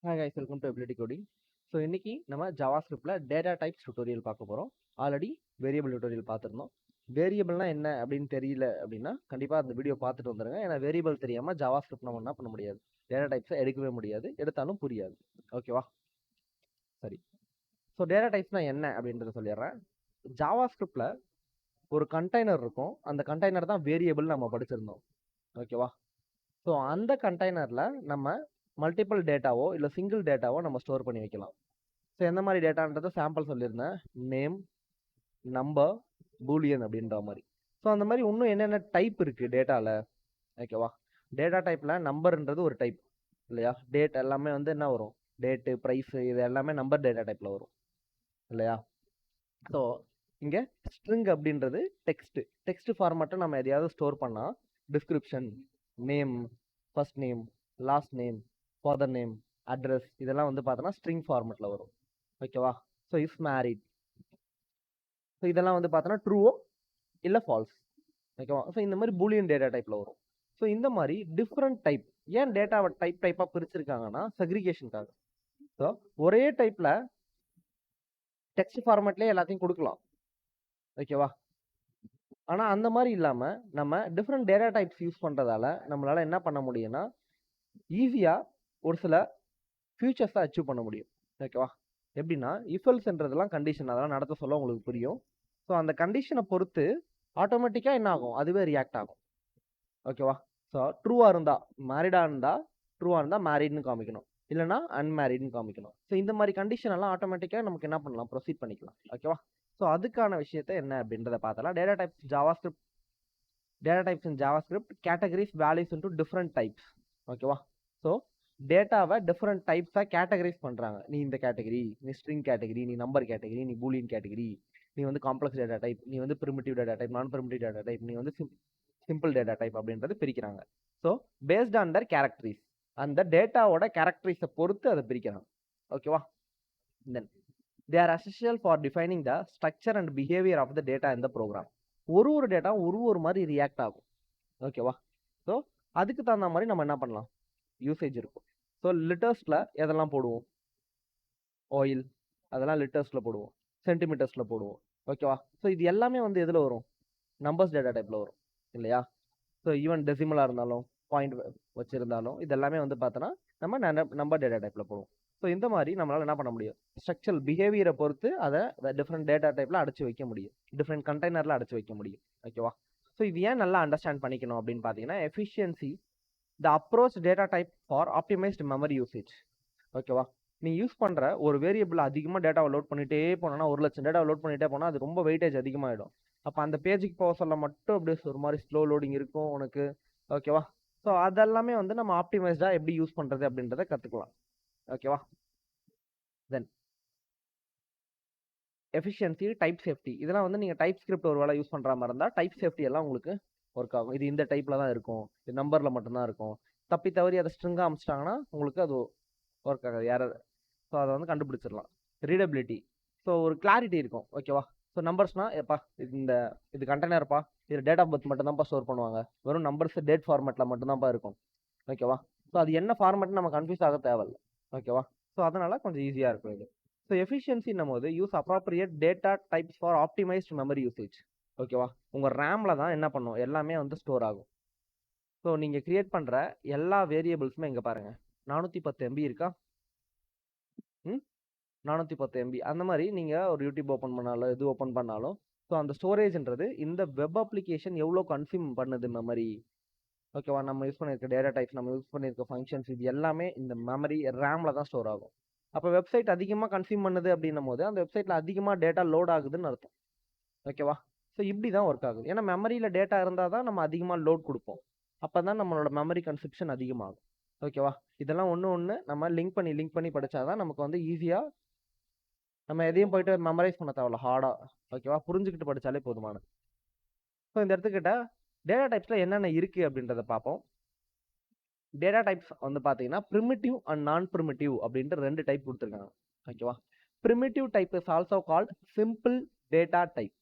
Hi guys, welcome to Ability Coding. So இன்னைக்கு நம்ம ஜாவாஸ்கிரிப்டில் data types tutorial பார்க்க போகிறோம். ஆல்ரெடி வேரியபிள் டுட்டோரியல் பார்த்துருந்தோம். வேரியபிள்னா என்ன அப்படின்னு தெரியல அப்படின்னா கண்டிப்பாக அந்த வீடியோ பார்த்துட்டு வந்துடுங்க. ஏன்னா வேரியபிள் தெரியாமல் ஜாவாஸ்கிரிப்ட் நம்ம என்ன பண்ண முடியாது, டேட்டா டைப்ஸை எடுக்கவே முடியாது, எடுத்தாலும் புரியாது. ஓகேவா? சரி. ஸோ டேட்டா டைப்ஸ்னால் என்ன அப்படின்றத சொல்லிடுறேன். ஜாவாஸ்கிரிப்டில் ஒரு கண்டெய்னர் இருக்கும். அந்த கண்டெய்னர் தான் வேரியபிள் நம்ம படிச்சிருந்தோம். ஓகேவா? ஸோ அந்த கண்டெய்னரில் நம்ம மல்டிபிள் டேட்டாவோ இல்லை சிங்கிள் டேட்டாவோ நம்ம ஸ்டோர் பண்ணி வைக்கலாம். ஸோ எந்த மாதிரி டேட்டான்றதை சாம்பிள் சொல்லியிருந்தேன். நேம், நம்பர், பூலியன் அப்படின்ற மாதிரி. ஸோ அந்த மாதிரி இன்னும் என்னென்ன டைப் இருக்குது டேட்டாவில். ஓகேவா? டேட்டா டைப்பில் நம்பர்ன்றது ஒரு டைப் இல்லையா? டேட் எல்லாமே வந்து என்ன வரும், டேட்டு, ப்ரைஸு, இது எல்லாமே நம்பர் டேட்டா டைப்பில் வரும் இல்லையா? ஸோ இங்கே ஸ்ட்ரிங் அப்படின்றது டெக்ஸ்ட் ஃபார்மேட்டை நம்ம எதையாவது ஸ்டோர் பண்ணால் description, name, first name, last name, father name, address, இதெல்லாம் வந்து பார்த்தோன்னா ஸ்ட்ரிங் ஃபார்மேட்டில் வரும். ஓகேவா? ஸோ இஸ் மேரிட், ஸோ இதெல்லாம் வந்து பார்த்தோன்னா ட்ரூவோ இல்லை ஃபால்ஸ். ஓகேவா? ஸோ இந்த மாதிரி பூலியன் டேட்டா டைப்பில் வரும். ஸோ இந்த மாதிரி டிஃப்ரெண்ட் டைப். ஏன் டேட்டாவை டைப்பாக பிரிச்சிருக்காங்கன்னா செக்ரிகேஷனுக்காக. ஸோ ஒரே டைப்பில் டெக்ஸ்ட் ஃபார்மேட்லேயே எல்லாத்தையும் கொடுக்கலாம். ஓகேவா? ஆனால் அந்த மாதிரி இல்லாமல் நம்ம டிஃப்ரெண்ட் டேட்டா டைப்ஸ் யூஸ் பண்ணுறதால நம்மளால் என்ன பண்ண முடியும்னா ஈஸியாக ஒரு சில ஃபியூச்சர்ஸை அச்சீவ் பண்ண முடியும். ஓகேவா? எப்படின்னா இஃபெல்ஸ்ன்றதெல்லாம் கண்டிஷன், அதெல்லாம் நடத்த சொல்ல உங்களுக்கு புரியும். ஸோ அந்த கண்டிஷனை பொறுத்து ஆட்டோமேட்டிக்காக என்ன ஆகும், அதுவே ரியாக்ட் ஆகும். ஓகேவா? ஸோ ட்ரூவாக இருந்தால் மேரிடாக இருந்தால் ட்ரூவாக இருந்தால் மேரிட்னு காமிக்கணும், இல்லைனா அன்மேரிட்னு காமிக்கணும். ஸோ இந்த மாதிரி கண்டிஷன் எல்லாம் ஆட்டோமேட்டிக்காக நமக்கு என்ன பண்ணலாம், ப்ரொசீட் பண்ணிக்கலாம். ஓகேவா? ஸோ அதுக்கான விஷயத்தை என்ன அப்படின்றத பார்த்தலாம். டேட்டா டைப்ஸ் இன் JavaScript categories values into different types. ஓகேவா? ஸோ டேட்டாவை டிஃப்ரெண்ட் டைப்ஸாக கேட்டகரைஸ் பண்ணுறாங்க. நீ இந்த கேட்டகரி, நீ ஸ்ட்ரிங் கேட்டகரி, நீ நம்பர் கேட்டகரி, நீ பூலியன் கேட்டகரி, நீ வந்து காம்ப்ளெக்ஸ் டேட்டா டைப், நீ வந்து பிரிமிட்டிவ் டேட்டா டைப், நான் பிரிமிட்டிவ் டேட்டா டைப், நீ வந்து சிம்பிள் டேட்டா டைப் அப்படின்றது பிரிக்கிறாங்க. ஸோ பேஸ்ட் ஆன் தர் கேரக்டரிஸ், அந்த டேட்டாவோட கேரக்டரிஸை பொறுத்து அதை பிரிக்கிறாங்க. ஓகேவா? தென் they are essential for defining the structure and behaviour of the data இந்த ப்ரோக்ராம். ஒரு டேட்டா ஒரு மாதிரி ரியாக்ட் ஆகும். ஓகேவா? ஸோ அதுக்கு தகுந்த மாதிரி நம்ம என்ன பண்ணலாம், யூசேஜ் இருக்கும். ஸோ லிட்டர்ஸில் எதெல்லாம் போடுவோம், ஆயில் அதெல்லாம் லிட்டர்ஸில் போடுவோம், சென்டிமீட்டர்ஸில் போடுவோம். ஓகேவா? ஸோ இது எல்லாமே வந்து எதில் வரும், நம்பர்ஸ் டேட்டா டைப்பில் வரும் இல்லையா? ஸோ ஈவன் டெசிமலாக இருந்தாலும் பாயிண்ட் வச்சுருந்தாலும் இதெல்லாமே வந்து பார்த்தோன்னா நம்ம நம்பர் டேட்டா டைப்பில் போடுவோம். ஸோ இந்த மாதிரி நம்மளால் என்ன பண்ண முடியும், ஸ்ட்ரக்சரல் பிஹேவியரை பொறுத்து அதை டிஃப்ரெண்ட் டேட்டா டைப்பில் அடைச்சி வைக்க முடியும், டிஃப்ரெண்ட் கண்டெய்னரில் அடைச்சி வைக்க முடியும். ஓகேவா? ஸோ இது ஏன் நல்லா அண்டர்ஸ்டாண்ட் பண்ணிக்கணும் அப்படின்னு பார்த்தீங்கன்னா efficiency the approach data type for optimised memory usage. ஓகேவா? நீ யூஸ் பண்ணுற ஒரு வேரியபிள் அதிகமாக டேட்டாவை லோட் பண்ணிகிட்டே போனோன்னா, 1,00,000 டேட்டாவை லோட் பண்ணிகிட்டே போனால் அது ரொம்ப வெயிட்டேஜ் அதிகமாகிடும். அப்போ அந்த பேஜுக்கு போக சொல்ல மட்டும் அப்படியே ஒரு மாதிரி ஸ்லோ லோடிங் இருக்கும் உனக்கு. ஓகேவா? ஸோ அதெல்லாமே வந்து நம்ம ஆப்டிமைஸ்டாக எப்படி யூஸ் பண்ணுறது அப்படின்றத கற்றுக்கலாம். ஓகேவா? தென் எஃபிஷியன்சி, டைப் சேஃப்டி, இதெல்லாம் வந்து நீங்கள் டைப் ஸ்கிரிப்ட் ஒரு வேலை யூஸ் பண்ணுற மாதிரி இருந்தால் டைப் சேஃப்டி எல்லாம் உங்களுக்கு ஒர்க் ஆகும். இது இந்த டைப்பில் தான் இருக்கும், இது நம்பரில் மட்டும்தான் இருக்கும், தப்பி தவறி அதை ஸ்ட்ரிங்காக அமைச்சிட்டாங்கன்னா உங்களுக்கு அது ஒர்க் ஆகாது யாராவது. ஸோ அதை வந்து கண்டுபிடிச்சிடலாம். ரீடபிலிட்டி, ஸோ ஒரு கிளாரிட்டி இருக்கும். ஓகேவா? ஸோ நம்பர்ஸ்னால் எப்பா இது கண்டெய்னர்ப்பா, இது டேட் ஆஃப் பர்த் மட்டும்தான்ப்பா ஸ்டோர் பண்ணுவாங்க, வெறும் நம்பர்ஸ் டேட் ஃபார்மேட்டில் மட்டும்தான்ப்பா இருக்கும். ஓகேவா? ஸோ அது என்ன ஃபார்மேட்னு நம்ம கன்ஃபியூஸ் ஆக தேவையில்லை. ஓகேவா? ஸோ அதனால் கொஞ்சம் ஈஸியாக இருக்கும் இது. ஸோ எஃபிஷியன்சின்னும் போது use appropriate data types for optimised memory usage. ஓகேவா? உங்கள் ரேமில் தான் என்ன பண்ணும், எல்லாமே வந்து ஸ்டோர் ஆகும். ஸோ நீங்கள் க்ரியேட் பண்ணுற எல்லா வேரியபிள்ஸுமே இங்கே பாருங்கள், 410 MB இருக்கா? 410 MB. அந்த மாதிரி நீங்கள் ஒரு யூடியூப் ஓப்பன் பண்ணாலும் எது ஓப்பன் பண்ணாலும் ஸோ அந்த ஸ்டோரேஜ்ன்றது இந்த வெப் அப்ளிகேஷன் எவ்வளோ கன்சியூம் பண்ணுது மெமரி. ஓகேவா? நம்ம யூஸ் பண்ணியிருக்க டேட்டா டைப்ஸ், நம்ம யூஸ் பண்ணியிருக்க ஃபங்க்ஷன்ஸ், இது எல்லாமே இந்த மெமரி ரேமில் தான் ஸ்டோர் ஆகும். அப்போ வெப்சைட் அதிகமாக கன்சியூம் பண்ணுது அப்படின்னும் போது அந்த வெப்சைட்டில் அதிகமாக டேட்டா லோட் ஆகுதுன்னு அர்த்தம். ஓகேவா? ஸோ இப்படி தான் ஒர்க் ஆகுது. ஏன்னா மெமரியில் டேட்டா இருந்தால் தான் நம்ம அதிகமாக லோட் கொடுப்போம், அப்போ தான் நம்மளோட மெமரி கன்சப்ஷன் அதிகமாகும். ஓகேவா? இதெல்லாம் ஒன்று நம்ம லிங்க் பண்ணி படித்தாதான் நமக்கு வந்து ஈஸியாக, நம்ம எதையும் போயிட்டு மெமரைஸ் பண்ண தேவையில்ல ஹார்டாக. ஓகேவா? புரிஞ்சுக்கிட்டு படித்தாலே போதுமானது. ஸோ இந்த இடத்துக்கிட்ட டேட்டா டைப்ஸில் என்னென்ன இருக்குது அப்படின்றத பார்ப்போம். டேட்டா டைப்ஸ் வந்து பார்த்தீங்கன்னா ப்ரிமிட்டிவ் அண்ட் நான் ப்ரிமிட்டிவ் அப்படின்ட்டு 2 டைப் கொடுத்துருக்காங்க. ஓகேவா? Primitive type is also called simple data type.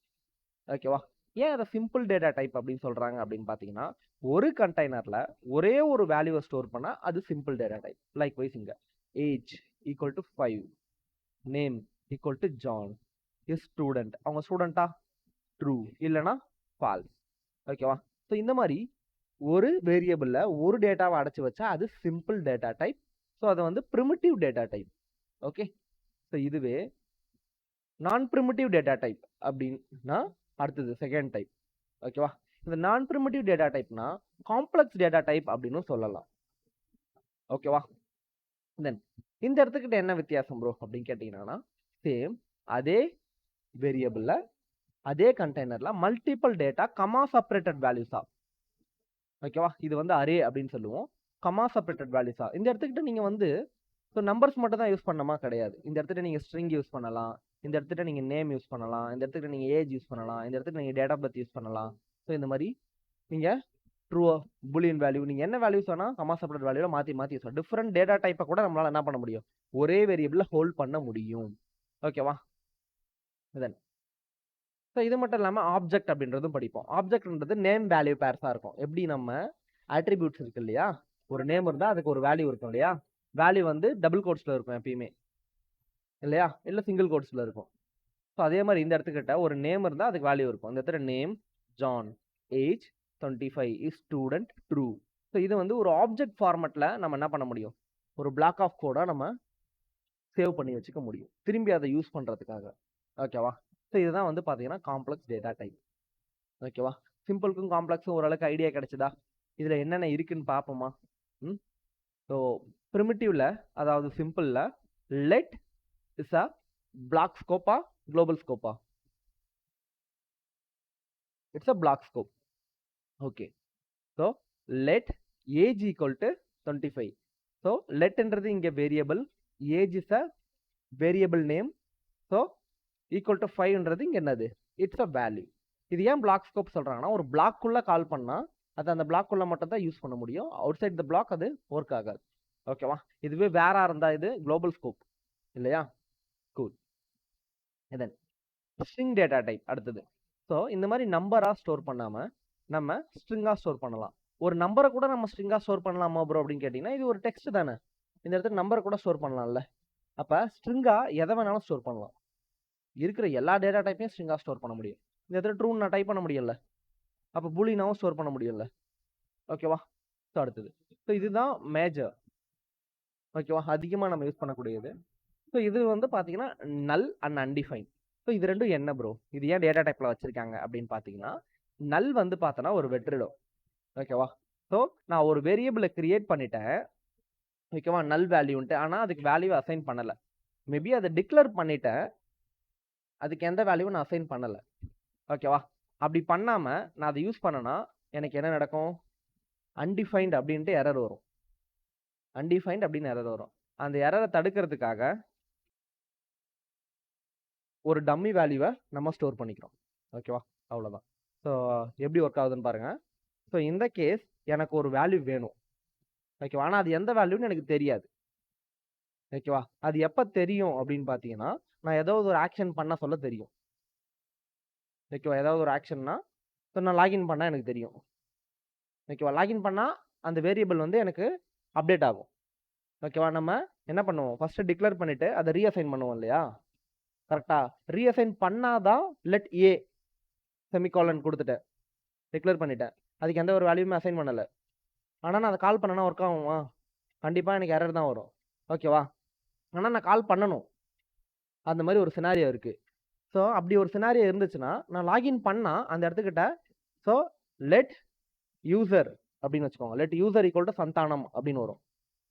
ஓகேவா? ஏன் அதை சிம்பிள் டேட்டா டைப் அப்படின்னு சொல்கிறாங்க அப்படின்னு பார்த்தீங்கன்னா, ஒரு கண்டெய்னரில் ஒரே ஒரு வேல்யூவை ஸ்டோர் பண்ணால் அது simple data type. Likewise இங்கே age equal to 5, name equal to John, is student. அவங்க ஸ்டூடெண்ட்டா? ட்ரூ, இல்லைனா ஃபால்ஸ். ஓகேவா? ஸோ இந்த மாதிரி ஒரு வேரியபிளில் ஒரு டேட்டாவை அடைச்சி வச்சா அது சிம்பிள் டேட்டா டைப். ஸோ அதை வந்து primitive data type. Okay, so இதுவே நான் ப்ரிமிட்டிவ் டேட்டா டைப் அப்படின்னா அடுத்தது செகண்ட் டைப். ஓகேவா? இந்த நான் ப்ரிமிட்டிவ் டேட்டா டைப்னா காம்ப்ளெக்ஸ் டேட்டா டைப் அப்படின்னு சொல்லலாம். ஓகேவா? தென் இந்த இடத்துக்கிட்ட என்ன வித்தியாசம் ப்ரோ அப்படின்னு கேட்டீங்கன்னா, சேம் அதே வேரியபிள்ல அதே கண்டெய்னர்ல மல்டிபிள் டேட்டா கமா செப்பரேட்டட் வேல்யூஸா. ஓகேவா? இது வந்து அரே அப்படின்னு சொல்லுவோம். கமா செப்பரேட்டட் வேல்யூஸா. இந்த இடத்துக்கிட்ட நீங்க வந்து ஸோ நம்பர்ஸ் மட்டும் தான் யூஸ் பண்ணமா கிடையாது. இந்த இடத்துல நீங்க ஸ்ட்ரிங் யூஸ் பண்ணலாம், இந்த இடத்துல நீங்க நேம் யூஸ் பண்ணலாம், இந்த இடத்துல நீங்க ஏஜ் யூஸ் பண்ணலாம், இந்த இடத்துல நீங்க டேட் ஆஃப் பர்த் யூஸ் பண்ணலாம். ஸோ இந்த மாதிரி நீங்க ட்ரூ பூலியன் வேல்யூ நீங்க என்ன வேல்யூஸ் வேணா கமா செப்பரேட் வேல்யூல மாத்தி மாத்தி யூஸ் பண்ணலாம். டிஃபரெண்ட் டேட்டா டைப்பை கூட நம்மளால என்ன பண்ண முடியும், ஒரே வேரியபிள்ல ஹோல்ட் பண்ண முடியும். ஓகேவா? தென் ஸோ இது மட்டும் இல்லாமல் ஆப்ஜெக்ட் அப்படின்றதும் படிப்போம். ஆப்ஜெக்ட்ன்றது நேம் வேல்யூ பேர்ஸாக இருக்கும். எப்படி நம்ம அட்ரிபியூட்ஸ் இருக்கு இல்லையா, ஒரு நேம் இருந்தால் அதுக்கு ஒரு வேல்யூ இருக்கும் இல்லையா, வேல்யூ வந்து டபுள் கோட்ஸில் இருக்கும் எப்பயுமே இல்லையா, இல்லை சிங்கிள் கோட்ஸில் இருக்கும். ஸோ அதே மாதிரி இந்த இடத்துக்கிட்ட ஒரு நேம் இருந்தால் அதுக்கு வேல்யூ இருக்கும். இந்த இடத்துல name John, age 25, is student true. So இது வந்து ஒரு ஆப்ஜெக்ட் ஃபார்மேட்டில் நம்ம என்ன பண்ண முடியும், ஒரு பிளாக் ஆஃப் கோடாக நம்ம சேவ் பண்ணி வச்சுக்க முடியும் திரும்பி அதை யூஸ் பண்ணுறதுக்காக. ஓகேவா? ஸோ இதுதான் வந்து பார்த்தீங்கன்னா காம்ப்ளெக்ஸ் டேட்டா டைப். ஓகேவா? சிம்பிளுக்கும் காம்ப்ளெக்ஸும் ஓரளவுக்கு ஐடியா கிடைச்சதா? இதில் என்னென்ன இருக்குன்னு பார்ப்போமா? ஸோ ப்ரிமிட்டிவ்ல அதாவது சிம்பிளில் லெட் இஸ் அ பிளாக் ஸ்கோப்பா குளோபல் ஸ்கோப்பா? It's a block scope. Okay, so let age equal to 25. So லெட்ன்றது இங்கே variable, age is a variable name. So equal to 5ன்றது இங்கே என்னது, இட்ஸ் அ வேல்யூ. இது ஏன் பிளாக் ஸ்கோப் சொல்கிறாங்கன்னா, ஒரு பிளாக்குள்ளே கால் பண்ணால் அது அந்த பிளாக்குள்ளே மட்டும் தான் யூஸ் பண்ண முடியும், அவுட் சைட் த பிளாக் அது ஒர்க் ஆகாது. ஓகேவா? இதுவே வேற இருந்தால் இது குளோபல் ஸ்கோப் இல்லையா? கூல். இதன் ஸ்ட்ரிங் டேட்டா டைப் அடுத்தது. ஸோ இந்த மாதிரி நம்பராக ஸ்டோர் பண்ணாமல் நம்ம ஸ்ட்ரிங்காக ஸ்டோர் பண்ணலாம். ஒரு நம்பரை கூட நம்ம ஸ்ட்ரிங்காக ஸ்டோர் பண்ணலாமா ப்ரோ அப்படின்னு கேட்டிங்கன்னா, இது ஒரு டெக்ஸ்ட் தானே, இந்த இடத்துல நம்பரை கூட ஸ்டோர் பண்ணலாம்ல. அப்போ ஸ்ட்ரிங்காக எதை வேணாலும் ஸ்டோர் பண்ணலாம். இருக்கிற எல்லா டேட்டா டைப்பையும் ஸ்ட்ரிங்காக ஸ்டோர் பண்ண முடியும். இந்த இடத்துல ட்ரூன்னு நான் டைப் பண்ண முடியல, அப்போ பூலினாவும் ஸ்டோர் பண்ண முடியல. ஓகேவா? ஸோ அடுத்தது, ஸோ இதுதான் மேஜர். ஓகேவா? அதிகமாக நம்ம யூஸ் பண்ணக்கூடியது. ஸோ இது வந்து பார்த்தீங்கன்னா நல் அண்ட் அன்டிஃபைன். ஸோ இது ரெண்டும் என்ன ப்ரோ, இது ஏன் டேட்டா டைப்பில் வச்சுருக்காங்க அப்படின்னு பார்த்தீங்கன்னா, நல் வந்து பார்த்தோன்னா ஒரு வெற்றிடம். ஓகேவா? ஸோ நான் ஒரு வேரியபிளை கிரியேட் பண்ணிட்டேன். ஓகேவா? நல் வேல்யூன்ட்டு, ஆனால் அதுக்கு வேல்யூ அசைன் பண்ணலை. மேபி அதை டிக்ளேர் பண்ணிட்டேன், அதுக்கு எந்த வேல்யூவும் நான் அசைன் பண்ணலை. ஓகேவா? அப்படி பண்ணாமல் நான் அதை யூஸ் பண்ணேன்னா எனக்கு என்ன நடக்கும், அன்டிஃபைன்ட் அப்படின்ட்டு எரர் வரும். அன்டிஃபைன்ட் அப்படின்னு எரர் வரும். அந்த எரரை தடுக்கிறதுக்காக ஒரு டம்மி வேல்யூவை நம்ம ஸ்டோர் பண்ணிக்கிறோம். ஓகேவா? அவ்வளோதான். ஸோ எப்படி ஒர்க் ஆகுதுன்னு பாருங்கள். ஸோ இந்த கேஸ் எனக்கு ஒரு வேல்யூ வேணும். ஓகேவா? ஆனால் அது எந்த வேல்யூன்னு எனக்கு தெரியாது. ஓகேவா? அது எப்போ தெரியும் அப்படின்னு பார்த்தீங்கன்னா, நான் ஏதாவது ஒரு ஆக்ஷன் பண்ண சொல்ல தெரியும். ஓகேவா? ஏதாவது ஒரு ஆக்ஷன்னா, ஸோ நான் லாகின் பண்ணால் எனக்கு தெரியும். ஓகேவா? லாகின் பண்ணால் அந்த வேரியபிள் வந்து எனக்கு அப்டேட் ஆகும். ஓகேவா? நம்ம என்ன பண்ணுவோம், ஃபஸ்ட்டு டிக்ளேர் பண்ணிவிட்டு அதை ரீஅசைன் பண்ணுவோம் இல்லையா? கரெக்டாக ரீஅசைன் பண்ணாதான் லெட் ஏ செமிகாலன் கொடுத்துட்டேன், டிக்ளேர் பண்ணிட்டேன், அதுக்கு எந்த ஒரு வேல்யூமே அசைன் பண்ணலை. ஆனால் நான் அதை கால் பண்ணனா ஒர்க் ஆகுமா? கண்டிப்பாக எனக்கு எரர் தான் வரும். ஓகேவா? ஆனால் நான் கால் பண்ணணும், அந்த மாதிரி ஒரு சினாரியோ இருக்குது. ஸோ அப்படி ஒரு சினாரியோ இருந்துச்சுன்னா நான் லாகின் பண்ணால் அந்த இடத்துக்கிட்ட ஸோ லெட் யூசர் அப்படின்னு வச்சுக்கோங்க, let user equal to Santhanam அப்படின்னு வரும்.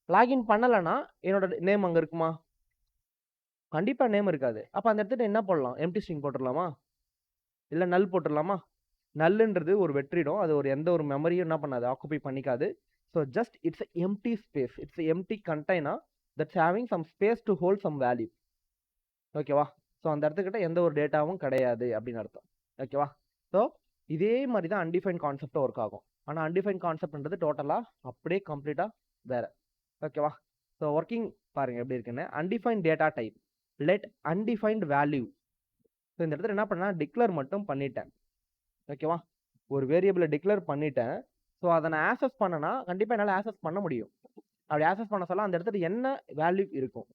லாகின் பண்ணலைன்னா என்னோட நேம் அங்கே இருக்குமா? கண்டிப்பாக நேம் இருக்காது. அப்போ அந்த இடத்துல என்ன போடலாம், எம்டி ஸ்ட்ரிங் போட்டுடலாமா, இல்லை நல் போட்டுடலாமா? நல்லுன்றது ஒரு வெற்றிடம், அது ஒரு எந்த ஒரு மெமரியும் என்ன பண்ணாது, ஆக்குபை பண்ணிக்காது. So just it's empty space, it's empty container that's having some space to hold some value. ஓகேவா? ஸோ அந்த இடத்துக்கிட்ட எந்த ஒரு டேட்டாவும் கிடையாது அப்படின்னு அர்த்தம். ஓகேவா? ஸோ இதே மாதிரி தான் அன்டிஃபைன் கான்செப்டும் ஒர்க் ஆகும். ஆனால் அன்டிஃபைன் கான்செப்ட்ன்றது டோட்டலாக அப்படியே கம்ப்ளீட்டாக வேறு. ஓகேவா? ஸோ ஒர்க்கிங் பாருங்கள் எப்படி இருக்குன்னு. Undefine data type let undefined value. So இந்த இடத்துல என்ன பண்ணால் டிக்ளேர் மட்டும் பண்ணிட்டேன். ஓகேவா? ஒரு வேரியபிளை டிக்ளேர் பண்ணிட்டேன். ஸோ அதை நான் ஆக்சஸ் பண்ணனா கண்டிப்பாக என்னால் ஆக்சஸ் பண்ண முடியும். அப்படி ஆக்சஸ் பண்ண சொல்ல அந்த இடத்துல என்ன வேல்யூ இருக்கும்?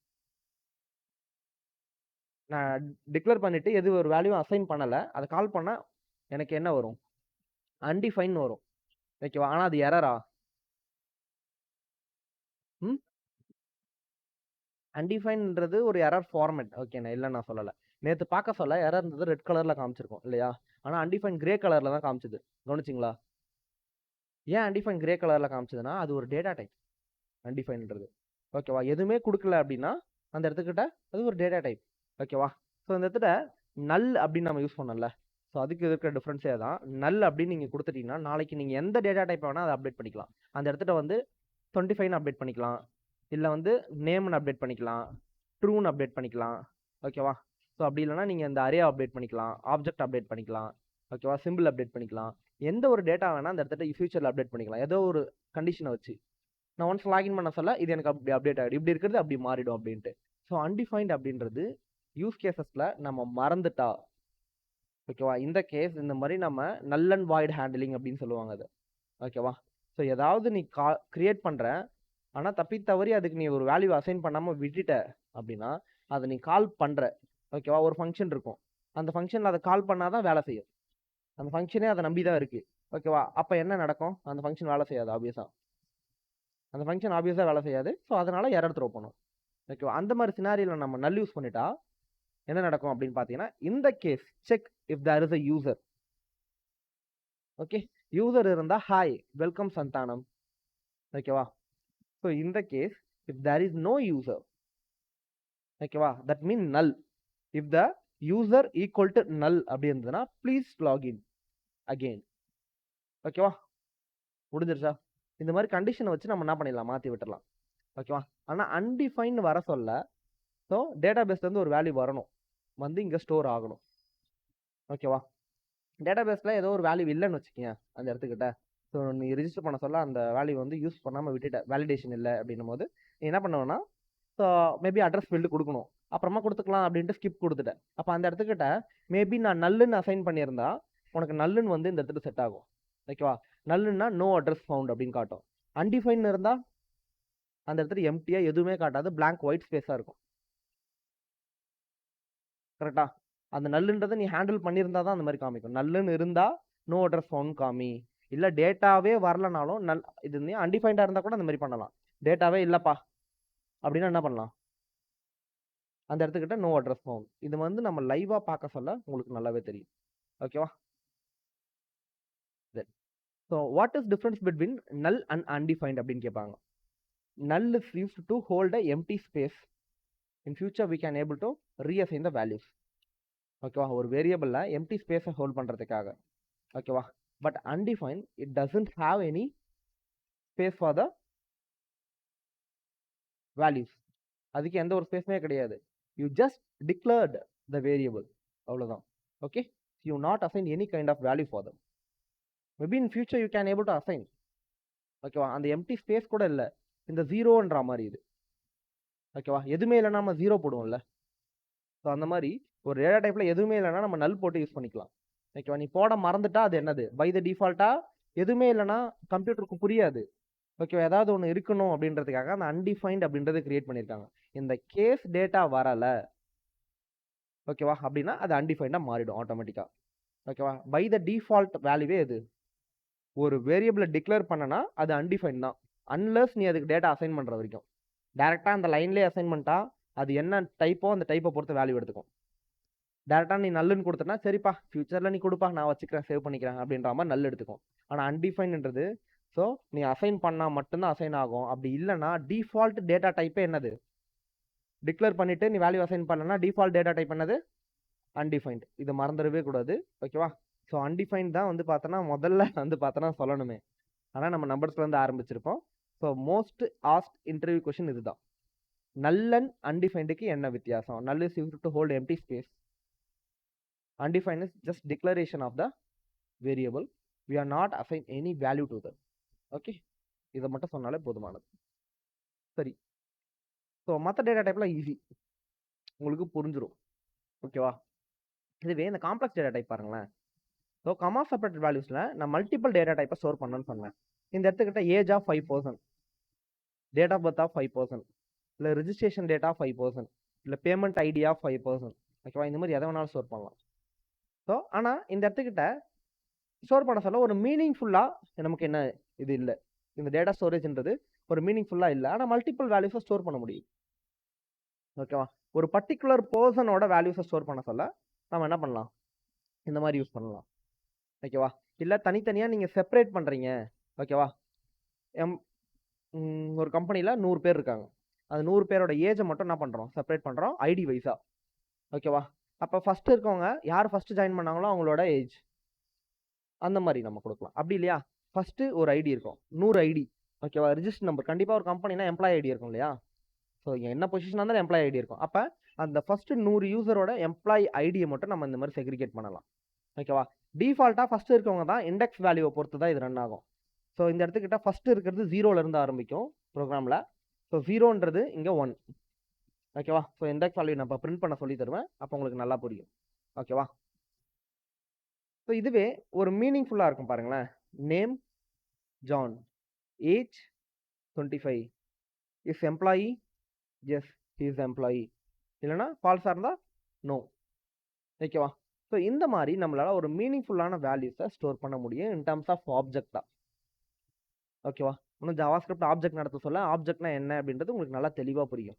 நான் டிக்ளேர் பண்ணிட்டு எது ஒரு வேல்யூ அசைன் பண்ணல. அத கால் பண்ணா எனக்கு என்ன வரும்? அன்டிஃபைன் வரும். ஓகேவா? ஆனா அது எரரா? ம். அன்டிஃபைன்ன்றது ஒரு எரர் ஃபார்மேட். ஓகே. நான் இல்லன்னு நான் சொல்லல. நேத்து பார்க்க சொல்ல எரர்ன்றது ரெட் கலர்ல காமிச்சிருக்கும் இல்லையா? ஆனா அன்டிஃபைன் கிரே கலர்ல தான் காமிச்சது. கவனிச்சீங்களா? ஏன் அன்டிஃபைன் கிரே கலர்ல காமிச்சதுன்னா, அது ஒரு டேட்டா டைப். அன்டிஃபைன்ன்றது. ஓகேவா? எதுவுமே குடுக்கல அப்படின்னா, அந்த இடத்துக்கிட்ட அது ஒரு டேட்டா டைப். ஓகேவா? ஸோ இந்த இடத்துல நல் அப்படின்னு நம்ம யூஸ் பண்ணோம்ல. ஸோ அதுக்கு இருக்கிற டிஃபரன்ஸே அதான். நல் அப்படின்னு நீங்க குடுத்துட்டீங்கன்னா, நாளைக்கு நீங்க எந்த டேட்டா டைப் வேணா அத அப்டேட் பண்ணிக்கலாம். அந்த இடத்துல வந்து 25ன்னு அப்டேட் பண்ணிக்கலாம். இல்ல வந்து நேம்ன்னு அப்டேட் பண்ணிக்கலாம். ட்ரூன்னு அப்டேட் பண்ணிக்கலாம். ஓகேவா? ஸோ அப்படி இல்லன்னா நீங்க இந்த அரே அப்டேட் பண்ணிக்கலாம். ஆப்ஜெக்ட் அப்டேட் பண்ணிக்கலாம். ஓகேவா? சிம்பிள் அப்டேட் பண்ணிக்கலாம். எந்த ஒரு டேட்டா வேணா அந்த இடத்துல ஃபியூச்சர்ல அப்டேட் பண்ணிக்கலாம். ஏதோ ஒரு கண்டிஷன வச்சு. நான் ஒன்ஸ் லாகின் பண்ண சொல்ல இது எனக்கு அப்படி அப்டேட் ஆயிடும். இப்படி இருக்கிறது அப்படி மாறிடும் அப்படின்ட்டு. ஸோ அன்டிஃபைன்ட் அப்படின்றது யூஸ் கேசஸ்ல நம்ம மறந்துட்டா, ஓகேவா? இந்த கேஸ் இந்த மாதிரி நம்ம நல் அண்ட் வாய்ட் ஹேண்ட்லிங் அப்படின்னு சொல்லுவாங்க அது. ஓகேவா? ஸோ ஏதாவது நீ கிரியேட் பண்ற, ஆனா தப்பித்தவறி அதுக்கு நீ ஒரு வேல்யூ அசைன் பண்ணாம விட்டுட்ட அப்படின்னா, அதை நீ கால் பண்ற. ஓகேவா? ஒரு ஃபங்க்ஷன் இருக்கும். அந்த ஃபங்க்ஷன்ல அதை கால் பண்ணாதான் வேலை செய்யும். அந்த ஃபங்க்ஷனே அதை நம்பி தான் இருக்கு. ஓகேவா? அப்ப என்ன நடக்கும்? அந்த ஃபங்க்ஷன் வேலை செய்யாது ஆப்வியஸா. அந்த ஃபங்க்ஷன் ஆப்வியஸா வேலை செய்யாது. ஸோ அதனால எரர் த்ரோ பண்ணும். ஓகேவா? அந்த மாதிரி சினாரியோல நம்ம நல் யூஸ் பண்ணிட்டா என்ன நடக்கும் அப்படின்னு பாத்தீங்கன்னா, இந்த case check if there is a user. Okay. User இருந்தா ஹாய் வெல்கம் சந்தானம். ஓகேவா? ஸோ இந்த case if there is no user, ஓகேவா, that mean null. If the user equal to null அப்படி இருந்ததுன்னா ப்ளீஸ் லாகின் அகெயின். ஓகேவா? முடிஞ்சிருச்சா? இந்த மாதிரி கண்டிஷனை வச்சு நம்ம என்ன பண்ணிடலாம்? மாத்தி விட்டுறலாம். ஓகேவா? ஆனா அன்டிஃபைன் வர சொல்ல, ஸோ டேட்டா பேஸ்ல இருந்து ஒரு வேல்யூ வரணும், வந்து இங்க ஸ்டோர் ஆகணும். ஓகேவா? டேட்டா பேஸ்ல ஏதோ ஒரு வேல்யூ இல்லைன்னு வச்சுக்கோங்க அந்த இடத்துக்கிட்ட. ஸோ நீ ரிஜிஸ்டர் பண்ண சொல்ல அந்த வேல்யூ வந்து யூஸ் பண்ணாம விட்டுட்ட, வேலிடேஷன் இல்லை அப்படின்னும் போது நீ என்ன பண்ணுவேன்னா, ஸோ மேபி அட்ரஸ் ஃபீல்டு கொடுக்கணும். அப்புறமா கொடுத்துக்கலாம் அப்படின்ட்டு ஸ்கிப் கொடுத்துட்டேன். அப்போ அந்த இடத்துக்கிட்ட மேபி நான் நல்லுன்னு அசைன் பண்ணியிருந்தா உனக்கு நல்லுன்னு வந்து இந்த இடத்துல செட் ஆகும். ஓகேவா? நல்லுன்னா நோ அட்ரஸ் ஃபவுண்ட் அப்படின்னு காட்டும். அன்டிஃபைன் இருந்தா அந்த இடத்துல எம்டியா எதுவுமே காட்டாது, பிளாங்க் ஒயிட் ஸ்பேஸா இருக்கும். கரெக்டா? அந்த நல்லுன்றதை நீ ஹேண்டில் பண்ணியிருந்தா தான் அந்த மாதிரி காமிக்கும். நல்லுன்னு இருந்தா நோ அட்ரஸ் ஃபவுண்ட் காமி. இல்ல டேட்டாவே வரலனாலும் இது அன்டிஃபைன்டா இருந்தா கூட அந்த மாதிரி பண்ணலாம். டேட்டாவே இல்லப்பா அப்படின்னா என்ன பண்ணலாம்? அந்த இடத்துக்கிட்ட நோ அட்ரஸ் ஃபவுண்ட். இது வந்து நம்ம லைவா பார்க்க சொல்ல உங்களுக்கு நல்லாவே தெரியும். ஓகேவா? So what is difference between null and undefined அப்படின்னு கேட்பாங்க. Null is used to hold a empty space. In future we can able to reassign the values. ஓகேவா? ஒரு வேரியபிள்ல எம்டி ஸ்பேஸை ஹோல்ட் பண்றதுக்காக. ஓகேவா? But undefine it doesn't have any space for the values. அதுக்கு எந்த ஒரு ஸ்பேஸுமே கிடையாது. You just declared the variable, அவ்வளவுதான். Okay. You not assign any kind of value for them. Maybe in future you can able to assign. ஓகேவா? அந்த empty space கூட இல்லை, இந்த ஜீரோன்ற மாதிரி இது. ஓகேவா? எதுவுமே இல்லைன்னா நம்ம ஜீரோ போடுவோம்ல. ஸோ அந்த மாதிரி ஒரு டேட்டா டைப்ல எதுவுமே இல்லைன்னா நம்ம நல் போட்டு யூஸ் பண்ணிக்கலாம். ஓகேவா? நீ போட மறந்துட்டா அது என்னது? பை த டிஃபால்ட்டா எதுவுமே இல்லைன்னா கம்ப்யூட்டருக்கு புரியாது. ஓகேவா? ஏதாவது ஒன்று இருக்கணும் அப்படின்றதுக்காக அந்த அன்டிஃபைன்ட் அப்படின்றத கிரியேட் பண்ணியிருக்காங்க. இந்த கேஸ் டேட்டா வரல, ஓகேவா, அப்படின்னா அது அன்டிஃபைண்டா மாறிடும் ஆட்டோமேட்டிக்கா. ஓகேவா? பை த டிஃபால்ட் வேல்யூவே இது. ஒரு வேரியபிளை டிக்ளேர் பண்ணனா அது அன்டிஃபைன் தான், அன்லெஸ் நீ அதுக்கு டேட்டா அசைன் பண்ற வரைக்கும். டைரக்டா அந்த லைன்லேயே அசைன் பண்ணிட்டா அது என்ன டைப்போ அந்த டைப்பை பொறுத்து வேல்யூ எடுத்துக்கும். டேரக்டா நீ நல்லுன்னு கொடுத்தனா சரிப்பா ஃபியூச்சர்ல நீ கொடுப்பா நான் வச்சுக்கிறேன் சேவ் பண்ணிக்கிறேன் அப்படின்ற மாதிரி நல்ல எடுத்துக்கும். ஆனா அன்டிஃபைன்ன்றது ஸோ நீ அசைன் பண்ணா மட்டும்தான் அசைன் ஆகும். அப்படி இல்லைன்னா டிஃபால்ட் டேட்டா டைப்பே என்னது? டிக்ளேர் பண்ணிட்டு நீ வேல்யூ அசைன் பண்ணனா டிஃபால்ட் டேட்டா டைப் என்னது? அன்டிஃபைன்ட். இதை மறந்துடவே கூடாது. ஓகேவா? ஸோ அன்டிஃபைன்ட் தான் வந்து பார்த்தோன்னா முதல்ல வந்து பார்த்தோன்னா சொல்லணுமே. ஆனால் நம்ம நம்பர்ஸ்ல இருந்து ஆரம்பிச்சிருப்போம். So most asked interview question இதுதான். நல் அண்ட் அன்டிஃபைன்டுக்கு என்ன வித்தியாசம்? Null is used to hold empty space. Undefined is just declaration of the variable. We are not assign any value to them. Okay, இதை மட்டும் சொன்னாலே போதுமானது. சரி. ஸோ மற்ற டேட்டா டைப்லாம் ஈஸி, உங்களுக்கு புரிஞ்சிடும். ஓகேவா? இதுவே இந்த காம்ப்ளெக்ஸ் டேட்டா டைப் பாருங்களேன். ஸோ கமா செப்பரேட்டட் வேல்யூஸ்ல நான் மல்டிபிள் டேட்டா டைப்பை ஸ்டோர் பண்ணணும்னு சொன்னேன். இந்த இடத்துக்கிட்ட age of 5%. Date of birth of 5%, இல்லை ரிஜிஸ்ட்ரேஷன் டேட் ஆஃப் 5%, இல்லை பேமெண்ட் ஐடி ஆஃப் 5%. ஓகேவா, இந்த மாதிரி எதை வேணாலும் ஸ்டோர் பண்ணலாம். ஸோ ஆனால் இந்த இடத்துக்கிட்ட ஸ்டோர் பண்ண சொல்ல ஒரு மீனிங்ஃபுல்லாக நமக்கு என்ன இது இல்லை. இந்த டேட்டா ஸ்டோரேஜ்ன்றது ஒரு மீனிங்ஃபுல்லாக இல்லை. ஆனால் மல்டிபிள் வேல்யூஸை ஸ்டோர் பண்ண முடியும். ஓகேவா, ஒரு பர்டிகுலர் பர்சனோட வேல்யூஸை ஸ்டோர் பண்ண சொல்ல நம்ம என்ன பண்ணலாம், இந்த மாதிரி யூஸ் பண்ணலாம். ஓகேவா, இல்லை தனித்தனியாக நீங்கள் செப்பரேட் பண்ணுறீங்க. ஓகேவா, ஒரு கம்பெனியில் 100 பேர் இருக்காங்க. அந்த 100 பேரோட ஏஜை மட்டும் என்ன பண்ணுறோம், செப்பரேட் பண்ணுறோம் ஐடி வைஸாக. ஓகேவா, அப்போ ஃபஸ்ட்டு இருக்கவங்க யார் ஃபஸ்ட்டு ஜாயின் பண்ணாங்களோ அவங்களோட ஏஜ் அந்த மாதிரி நம்ம கொடுக்கலாம். அப்படி இல்லையா, ஃபஸ்ட்டு ஒரு ஐடி இருக்கும், 100 ஐடி. ஓகேவா, ரிஜிஸ்டர் நம்பர் கண்டிப்பாக ஒரு கம்பெனினா எம்ப்ளாயி ஐடி இருக்கும் இல்லையா. ஸோ என்ன பொசிஷனாக இருந்தாலும் எம்ப்ளாயி ஐடி இருக்கும். அப்போ அந்த ஃபஸ்ட்டு 100 யூசரோட எம்ப்ளாயி ஐடியை மட்டும் நம்ம இந்த மாதிரி செக்ரிகேட் பண்ணலாம். ஓகேவா, டிஃபால்ட்டாக ஃபஸ்ட்டு இருக்கவங்க தான் இண்டெக்ஸ் வேல்யூவை பொறுத்து தான் இது ரன் ஆகும். ஸோ இந்த இடத்துக்கிட்ட ஃபஸ்ட்டு இருக்கிறது 0லேருந்து ஆரம்பிக்கும் ப்ரோக்ராமில். ஸோ 0ன்றது இங்கே 1. ஓகேவா, ஸோ இண்டெக்ஸ் வேல்யூ நான் இப்போ பிரிண்ட் பண்ண சொல்லி தருவேன், அப்போ உங்களுக்கு நல்லா புரியும். ஓகேவா, ஸோ இதுவே ஒரு மீனிங்ஃபுல்லாக இருக்கும் பாருங்களேன். Name John, age 25, is employee, yes is employee, இல்லைனா ஃபால்ஸாக இருந்தால் நோ. ஓகேவா, ஸோ இந்த மாதிரி நம்மளால் ஒரு மீனிங்ஃபுல்லான வேல்யூஸை ஸ்டோர் பண்ண முடியும் இன் டர்ம்ஸ் ஆஃப் ஆப்ஜெக்டாக. ஓகேவா, இன்னும் ஜாவாஸ்கிரிப்ட் ஆப்ஜெக்ட் நடத்த சொல்ல ஆப்ஜெக்ட்னா என்ன அப்படின்றது உங்களுக்கு நல்லா தெளிவாக புரியும்.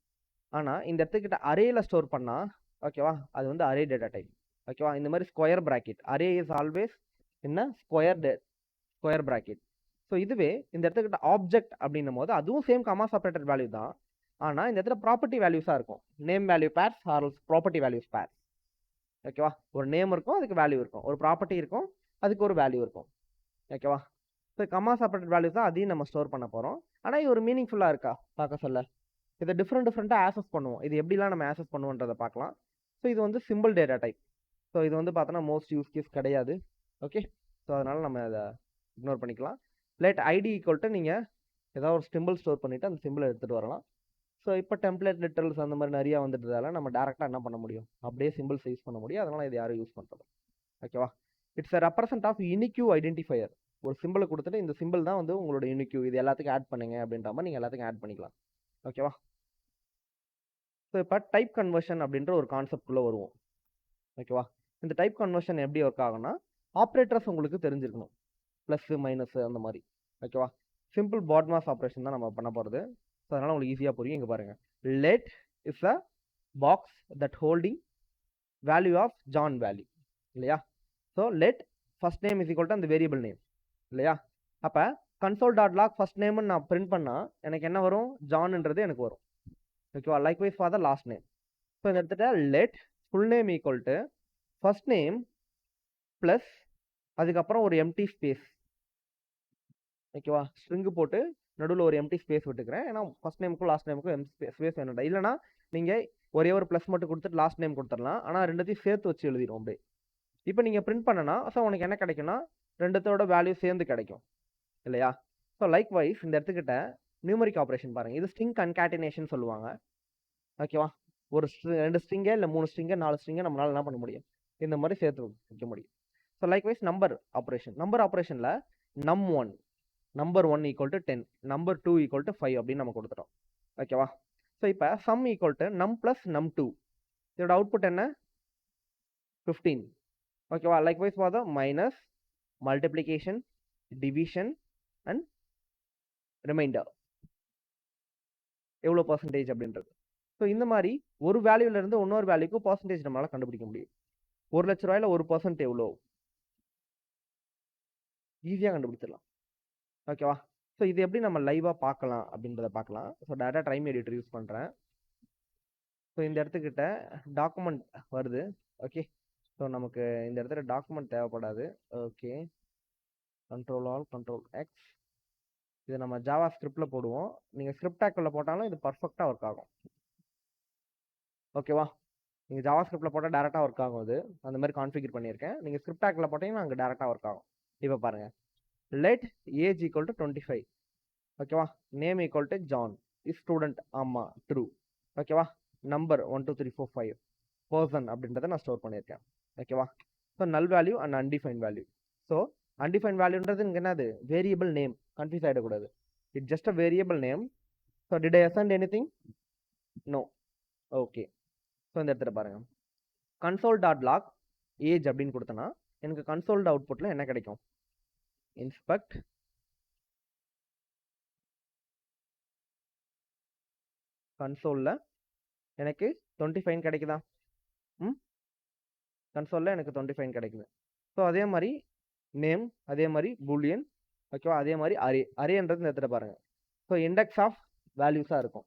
ஆனால் இந்த இடத்துக்கிட்ட அரேல ஸ்டோர் பண்ணால் ஓகேவா, அது வந்து அரே டேட்டா டைப். ஓகேவா, இந்த மாதிரி square bracket, array is always என்ன ஸ்கொயர் பிராக்கெட். ஸோ இதுவே இந்த இடத்துக்கிட்ட ஆப்ஜெக்ட் அப்படின்னும் போது அதுவும் சேம் கமா செப்பரேட்டட் வேல்யூ தான். ஆனால் இந்த இடத்துல ப்ராப்பர்ட்டி வேல்யூஸாக இருக்கும். Name value pairs are property values pairs. ஓகேவா, ஒரு நேம் இருக்கும், அதுக்கு வேல்யூ இருக்கும். ஒரு ப்ராப்பர்ட்டி இருக்கும், அதுக்கு ஒரு வேல்யூ இருக்கும். ஓகேவா, ஸோ கமா செப்பரேட்டட் வேல்யூஸ் தான் அதையும் நம்ம ஸ்டோர் பண்ண போகிறோம். ஆனால் இது ஒரு மீனிங்ஃபுல்லாக இருக்கா பார்க்க சொல்ல இதை டிஃப்ரெண்ட்டாக ஆக்சஸ் பண்ணுவோம். இது எப்படிலாம் நம்ம ஆக்சஸ் பண்ணுவோன்றதை பார்க்கலாம். ஸோ இது வந்து சிம்பிள் டேட்டா டைப். ஸோ இது வந்து பார்த்தோன்னா மோஸ்ட் யூஸ் கேஸ் கிடையாது. ஓகே, ஸோ அதனால் நம்ம அதை இக்னோர் பண்ணிக்கலாம். லெட் ஐடி ஈக்குவல் டு நீங்கள் ஏதாவது ஒரு சிம்பிள் ஸ்டோர் பண்ணிவிட்டு அந்த சிம்பிளை எடுத்துகிட்டு வரலாம். ஸோ இப்போ டெம்ப்ளேட் லிட்டரல்ஸ் அந்த மாதிரி நிறையா வந்துட்டதால நம்ம டேரெக்டாக என்ன பண்ண முடியும், அப்படியே சிம்பிள்ஸ் யூஸ் பண்ண முடியும். அதனால் இது யாரும் யூஸ் பண்ணுறது. ஓகேவா, it's a represent of unique identifier. ஒரு சிம்பிளை கொடுத்துட்டு இந்த சிம்பிள் தான் வந்து உங்களோட யூனிக்யூ, இது எல்லாத்துக்கும் ஆட் பண்ணுங்க அப்படின்ற மாதிரி நீங்கள் எல்லாத்துக்கும் ஆட் பண்ணிக்கலாம். ஓகேவா, ஸோ இப்போ டைப் கன்வர்ஷன் அப்படின்ற ஒரு கான்செப்ட்குள்ளே வருவோம். ஓகேவா, இந்த டைப் கன்வர்ஷன் எப்படி ஒர்க் ஆகும்னா ஆப்ரேட்டர்ஸ் உங்களுக்கு தெரிஞ்சிருக்கணும், ப்ளஸ் மைனஸ் அந்த மாதிரி. ஓகேவா, சிம்பிள் பாட்மாஸ் ஆப்ரேஷன் தான் நம்ம பண்ண போகிறது. ஸோ அதனால் உங்களுக்கு ஈஸியாக புரியும். இங்கே பாருங்கள், let is a box that holding value of John value இல்லையா. So let first name is equal to அந்த வேரியபிள் நேம் இல்லையா. அப்போ console.log ஃபர்ஸ்ட் நேம்னு நான் பிரிண்ட் பண்ணால் எனக்கு என்ன வரும், ஜான்ன்றது எனக்கு வரும். ஓகேவா, likewise for the last name. So இந்த இடத்துல let full name equal to first name plus அதுக்கப்புறம் ஒரு எம்டி ஸ்பேஸ். ஓகேவா, ஸ்ட்ரிங்கு போட்டு நடுவில் ஒரு எம்டி ஸ்பேஸ் விட்டுக்கிறேன். ஏன்னா ஃபர்ஸ்ட் நேமுக்கும் லாஸ்ட் நேமுக்கும் ஸ்பேஸ் வேணும்டா. இல்லைனா நீங்கள் ஒரே ஒரு ப்ளஸ் மட்டும் கொடுத்துட்டு லாஸ்ட் நேம் கொடுத்துடலாம். ஆனால் ரெண்டுத்தையும் சேர்த்து வச்சு எழுதிடும் அப்படியே. இப்போ நீங்கள் பிரிண்ட் பண்ணனா ஸோ உனக்கு என்ன கிடைக்கும்னா ரெண்டுத்தோட வேல்யூ சேர்ந்து கிடைக்கும் இல்லையா. ஸோ லைக்வைஸ் இந்த இடத்துக்கிட்ட நியூமரிக் ஆப்ரேஷன் பாருங்கள், இது ஸ்ட்ரிங் கன்காட்டினேஷன் சொல்லுவாங்க. ஓகேவா, ஒரு 2 ஸ்ட்ரிங்கை இல்லை 3 ஸ்ட்ரிங்கை 4 ஸ்ட்ரிங்கை நம்மளால் என்ன பண்ண முடியும், இந்த மாதிரி சேர்த்து வைக்க முடியும். ஸோ லைக்வைஸ் நம்பர் ஆப்ரேஷனில் number 1 equal to 10, number 2 equal to 5 அப்படின்னு நம்ம கொடுத்துட்டோம். ஓகேவா, ஸோ இப்போ sum equal to num plus num 2. இதோட அவுட்புட் என்ன, 15. ஓகேவா, likewise for the minus, multiplication, division and remainder எவ்வளோ பர்சன்டேஜ் அப்படின்றது. ஸோ இந்த மாதிரி ஒரு வேல்யூலேருந்து இன்னொரு வேல்யூக்கு பர்சன்டேஜ் நம்மளால் கண்டுபிடிக்க முடியும். 1 லட்ச ரூபாயில் 1% எவ்வளோ ஈஸியாக கண்டுபிடிச்சிடலாம். ஓகேவா, ஸோ இது எப்படி நம்ம லைவாக பார்க்கலாம் அப்படின்றத பார்க்கலாம். So data time editor use பண்ணுறேன். ஸோ இந்த இடத்துக்கிட்ட டாக்குமெண்ட் வருது. ஓகே, ஸோ நமக்கு இந்த இடத்துல டாக்குமெண்ட் தேவைப்படாது. ஓகே, Ctrl+Alt+X இதை நம்ம ஜாவா ஸ்கிரிப்டில் போடுவோம். நீங்கள் ஸ்கிரிப்ட் டேக்குள்ளே போட்டாலும் இது பர்ஃபெக்டாக ஒர்க் ஆகும். ஓகேவா, நீங்கள் ஜாவா ஸ்கிரிப்டில் போட்டால் டேரெக்டாக ஒர்க் ஆகும். அது அந்த மாதிரி கான்ஃபிகர் பண்ணியிருக்கேன். நீங்கள் ஸ்கிரிப்ட் டேக்கில் போட்டிங்கன்னா அங்கே டேரெக்டாக ஒர்க் ஆகும். இப்போ பாருங்கள், லெட் ஏஜ் ஈக்குவல் டு 25. ஓகேவா, name equal to John, is student, ஆமாம் ட்ரூ. ஓகேவா, நம்பர் 1 2 3 4 5, பர்சன் அப்படின்றத நான் ஸ்டோர் பண்ணியிருக்கேன். ஓகேவா, so null value and undefined value. So undefined வேல்யூன்றது இங்கே என்னது, வேரியபிள் நேம், கன்ஃபியூஸ் ஆகிடக்கூடாது. It just a variable name so did I assigned anything? No. Okay. So இந்த இடத்துல பாருங்க, கன்சோல் டாட் லாக் ஏஜ் அப்படின்னு கொடுத்தனா எனக்கு கன்சோல்டு அவுட்புட்டில் என்ன கிடைக்கும்? இன்ஸ்பெக்ட் கன்சோலில் எனக்கு 25 கிடைக்குதா? கன்சோலில் எனக்கு 25 கிடைக்குது. ஸோ அதே மாதிரி நேம், அதே மாதிரி பூலியன், ஓகேவா, அதே மாதிரி அரேன்றது இந்த இடத்துல பாருங்கள். ஸோ இண்டெக்ஸ் ஆஃப் வேல்யூஸாக இருக்கும்.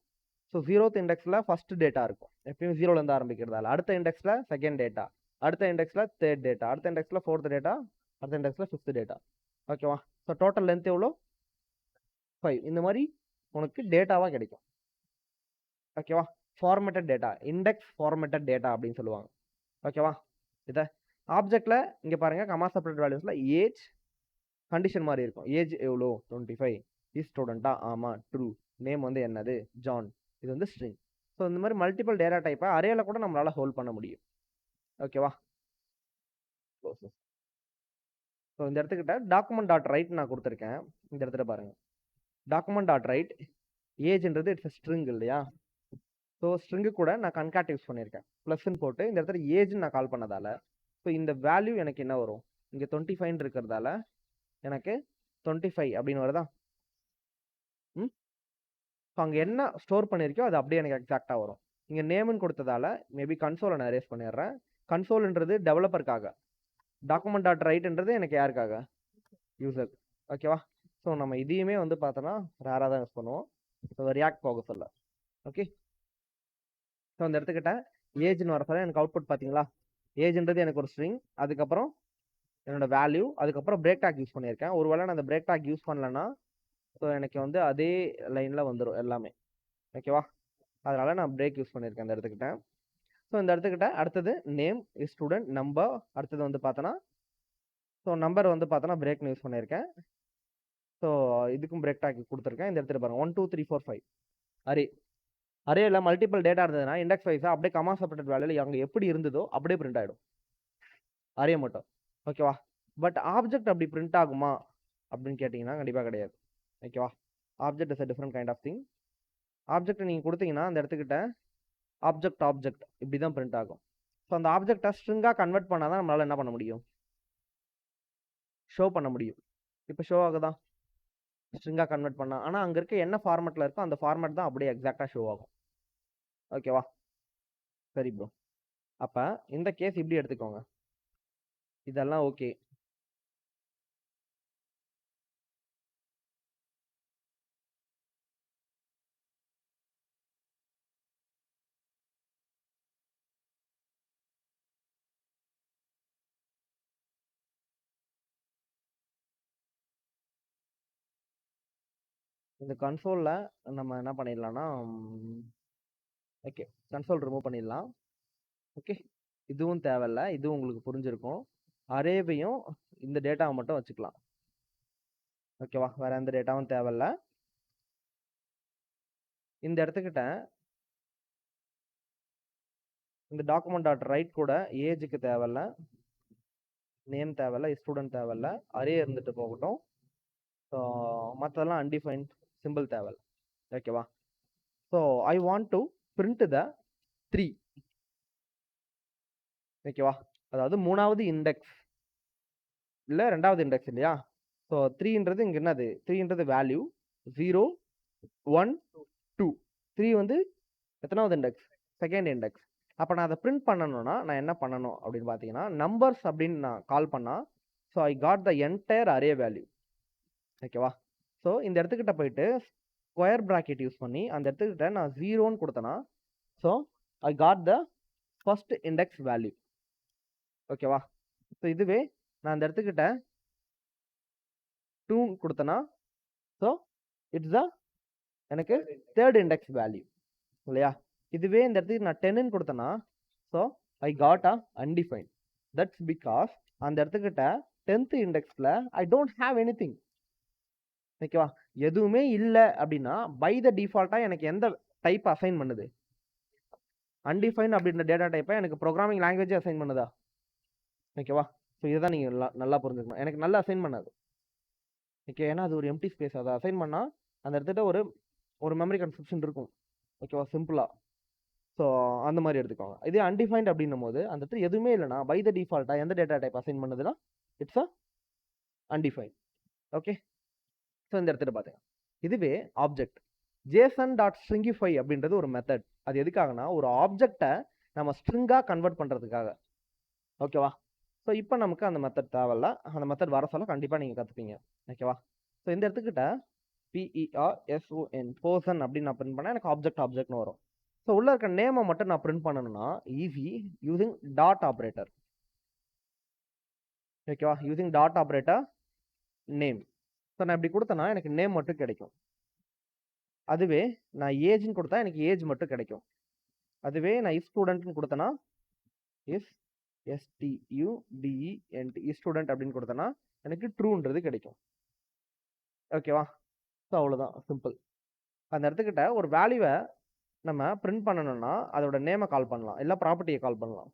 ஸோ 0th இண்டெக்ஸில் ஃபஸ்ட் டேட்டா இருக்கும், எப்பயும் 0லேருந்து ஆரம்பிக்கிறதால. அடுத்த இண்டெக்ஸில் செகண்ட் டேட்டா, அடுத்த இண்டெக்ஸில் தேர்ட் டேட்டா, அடுத்த இண்டெக்ஸில் ஃபோர்த் டேட்டா, அடுத்த இண்டெக்ஸில் ஃபிஃப்த் டேட்டா, ஓகேவா. ஸோ டோட்டல் லென்த் எவ்வளோ? 5. இந்த மாதிரி உனக்கு டேட்டாவாக கிடைக்கும், ஓகேவா. Formatted data, index formatted data அப்படின்னு சொல்லுவாங்க, ஓகேவா. இதை ஆப்ஜெக்டில் இங்கே பாருங்கள், கமா செப்பரேட் வேல்யூஸில் ஏஜ் கண்டிஷன் மாதிரி இருக்கும். ஏஜ் எவ்வளோ? 25. இஸ் ஸ்டூடெண்ட்டா? ஆமாம், ட்ரூ. நேம் வந்து என்னது? ஜான். இது வந்து ஸ்ட்ரிங். ஸோ இந்த மாதிரி மல்டிபிள் டேட்டா டைப்பை அரேல கூட நம்மளால் ஹோல்ட் பண்ண முடியும், ஓகேவா. ஸோ இந்த இடத்துக்கிட்ட டாக்குமெண்ட் டாட் ரைட் நான் கொடுத்துருக்கேன். இந்த இடத்துல பாருங்கள், டாக்குமெண்ட் டாட் ரைட் ஏஜ்ன்றது இட்ஸ் ஸ்ட்ரிங் இல்லையா. ஸோ ஸ்ட்ரிங்கு கூட நான் கன்காட் யூஸ் பண்ணியிருக்கேன், ப்ளஸ்ன்னு போட்டு இந்த இடத்துல ஏஜ்னு நான் கால் பண்ணதால ஸோ இந்த வேல்யூ எனக்கு என்ன வரும்? இங்கே 25 இருக்கிறதால எனக்கு 25 அப்படின்னு வருதா? ஸோ அங்கே என்ன ஸ்டோர் பண்ணியிருக்கோ அது அப்படியே எனக்கு எக்ஸாக்டாக வரும். இங்கே நேம்னு கொடுத்ததால மேபி கன்சோலை நான் எரேஸ் பண்ணிடுறேன். கன்சோல்ன்றது டெவலப்பருக்காக, டாக்குமெண்ட் டாட் ரைட்ன்றது எனக்கு யாருக்காக? யூசர், ஓகேவா. ஸோ நம்ம இதையுமே வந்து பார்த்தோன்னா ரேராக தான் யூஸ் பண்ணுவோம், ஸோ ரியாக்ட் போக சொல்ல, ஓகே. ஸோ அந்த இடத்துக்கிட்ட ஏஜ்னு வர சொல்ல எனக்கு அவுட்புட் பார்த்தீங்களா? ஏஜ்ன்றது எனக்கு ஒரு ஸ்ட்ரிங், அதுக்கப்புறம் என்னோட வேல்யூ, அதுக்கப்புறம் பிரேக் டாக் யூஸ் பண்ணியிருக்கேன். ஒருவேளை நான் அந்த பிரேக் டாக் யூஸ் பண்ணலன்னா ஸோ எனக்கு வந்து அதே லைனில் வந்துடும் எல்லாமே, ஓகேவா. அதனால நான் பிரேக் யூஸ் பண்ணியிருக்கேன் இந்த இடத்துக்கிட்ட. ஸோ இந்த இடத்துக்கிட்ட அடுத்தது நேம் இஸ் ஸ்டூடெண்ட், நம்பர், அடுத்தது வந்து பார்த்தோன்னா ஸோ நம்பர் வந்து பார்த்தோன்னா பிரேக்னு யூஸ் பண்ணியிருக்கேன். ஸோ இதுக்கும் பிரேக் டாக் கொடுத்துருக்கேன். இந்த இடத்துல பாருங்கள் 1 2 3 4 5 அரே. அரேயில் மல்டிபிள் டேட்டா இருந்ததுன்னா இண்டெக்ஸ் வைஸாக அப்படியே கமா செப்பரேட் வேல்யூல அங்கே எப்படி இருந்ததோ அப்படியே பிரிண்ட் ஆகிடும், அரே மட்டும், ஓகேவா. பட் ஆப்ஜெக்ட் அப்படி பிரிண்ட் ஆகுமா அப்படின்னு கேட்டிங்கன்னா கண்டிப்பாக கிடையாது, ஓகேவா. Object is a different kind of thing. Object நீங்கள் கொடுத்தீங்கன்னா அந்த இடத்துக்கிட்ட ஆப்ஜெக்ட் இப்படி தான் பிரிண்ட் ஆகும். ஸோ அந்த ஆப்ஜெக்டை ஸ்ட்ரிங்காக கன்வெர்ட் பண்ணால் தான் நம்மளால் என்ன பண்ண முடியும்? ஷோ பண்ண முடியும். இப்போ ஷோ ஆகுதா? ஸ்ட்ரிங்காக கன்வெர்ட் பண்ணால். ஆனால் அங்கே இருக்க என்ன ஃபார்மேட்டில் இருக்கோ அந்த ஃபார்மேட் தான் அப்படியே எக்ஸாக்டாக ஷோ ஆகும், ஓகேவா. சரி ப்ரோ, அப்போ இந்த கேஸ் இப்படி எடுத்துக்கோங்க, இதெல்லாம் ஓகே. இந்த கன்சோலில் நம்ம என்ன பண்ணிடலாம்னா, ஓகே, கன்சோல் ரிமூவ் பண்ணிடலாம், ஓகே. இதுவும் தேவையில்லை, இதுவும் உங்களுக்கு புரிஞ்சிருக்கும். அரேவையும் இந்த டேட்டாவை மட்டும் வச்சுக்கலாம், ஓகேவா. வேறு எந்த டேட்டாவும் தேவையில்லை. இந்த இடத்துக்கிட்ட இந்த டாக்குமெண்ட் டாட் ரைட் கூட ஏஜுக்கு தேவையில்லை, நேம் தேவையில்லை, ஸ்டூடெண்ட் தேவையில்லை, அரே இருந்துட்டு போகட்டும். ஸோ மற்றதெல்லாம் அன்டிஃபைன்ட் சிம்பிள் தேவையில்லை, ஓகேவா. So I want to print த 3, ஓகேவா. அதாவது 3வது இண்டெக்ஸ் இல்லை 2வது இண்டெக்ஸ் இல்லையா. ஸோ 3ன்றது இங்கே என்னது? 3ன்றது வேல்யூ 0 1 2. 3 வந்து எத்தனாவது இண்டெக்ஸ்? Second index. அப்போ நான் அதை பிரிண்ட் பண்ணணும்னா நான் என்ன பண்ணணும் அப்படின்னு பார்த்தீங்கன்னா, நம்பர்ஸ் அப்படின்னு நான் கால் பண்ணால் so I God the entire array value, ஓகேவா. ஸோ இந்த இடத்துக்கிட்ட போயிட்டு ஸ்கொயர் ப்ராக்கெட் யூஸ் பண்ணி அந்த இடத்துக்கிட்ட நான் 0ன்னு கொடுத்தேன்னா so I God the first index value, ஓகேவா. ஸோ இதுவே நான் அந்த இடத்துக்கிட்ட 2 கொடுத்தேன்னா ஸோ இட்ஸ் த எனக்கு தேர்ட் இண்டெக்ஸ் வேல்யூ இல்லையா. இதுவே இந்த இடத்துக்கு நான் 10ன்னு கொடுத்தேன்னா so I got a undefined. That's because அந்த இடத்துக்கிட்ட 10th இண்டெக்ஸில் I don't have anything, ஓகேவா. எதுவுமே இல்லை அப்படின்னா பை த டிஃபால்ட்டாக எனக்கு எந்த டைப் அசைன் பண்ணுது? அன்டிஃபைன் அப்படின்ற டேட்டா டைப்பை எனக்கு ப்ரோக்ராமிங் லாங்குவேஜ் அசைன் பண்ணுதா, ஓகேவா. ஸோ இதுதான் நீங்கள் நல்லா புரிஞ்சுக்கணும். எனக்கு நல்லா அசைன் பண்ணாது, ஓகே. ஏன்னா அது ஒரு எம்டி ஸ்பேஸ், அதை அசைன் பண்ணால் அந்த இடத்துல ஒரு ஒரு மெமரி கன்சப்ஷன் இருக்கும். ஓகேவா? சிம்பிளா. ஸோ அந்த மாதிரி எடுத்துக்கோங்க. இதே அன்டிஃபைன்ட் அப்படின்னும் போது அந்த இடத்துல எதுவுமே இல்லைனா பை த டிஃபால்ட்டா எந்த டேட்டா டைப் அசைன் பண்ணுதுன்னா it's a undefined. Okay. So இந்த இடத்துல பார்த்தீங்க. இதுவே ஆப்ஜெக்ட் ஜேசன் டாட் ஸ்ட்ரிங்கிஃபை அப்படின்றது ஒரு மெத்தட். அது எதுக்காகனா ஒரு ஆப்ஜெக்டை நம்ம ஸ்ட்ரிங்காக கன்வெர்ட் பண்ணுறதுக்காக. ஓகேவா? ஸோ இப்போ நமக்கு அந்த மெத்தட் தேவையில்ல. அந்த மெத்தட் வர சொல்ல கண்டிப்பாக நீங்கள் கற்றுப்பீங்க. ஓகேவா? ஸோ இந்த இடத்துக்கிட்ட PERSON பர்சன் அப்படின்னு நான் பிரிண்ட் பண்ணால் எனக்கு ஆப்ஜெக்ட்னு வரும். ஸோ உள்ள இருக்க நேமை மட்டும் நான் பிரிண்ட் பண்ணணும்னா ஈஸி யூசிங் டாட் ஆப்ரேட்டர். ஓகேவா? Using dot operator name. So நான் இப்படி கொடுத்தேன்னா எனக்கு நேம் மட்டும் கிடைக்கும். அதுவே நான் ஏஜ்னு கொடுத்தா எனக்கு ஏஜ் மட்டும் கிடைக்கும். அதுவே நான் ஸ்டூடெண்ட்னு கொடுத்தேன்னா STUDENT ஸ்டூடெண்ட் அப்படின்னு கொடுத்தேன்னா எனக்கு ட்ரூன்றது கிடைக்கும். ஓகேவா? ஸோ அவ்வளோதான், சிம்பிள். அந்த இடத்துக்கிட்ட ஒரு வேல்யூவை நம்ம பிரிண்ட் பண்ணணும்னா அதோட நேமை கால் பண்ணலாம், இல்லை ப்ராப்பர்ட்டியை கால் பண்ணலாம்.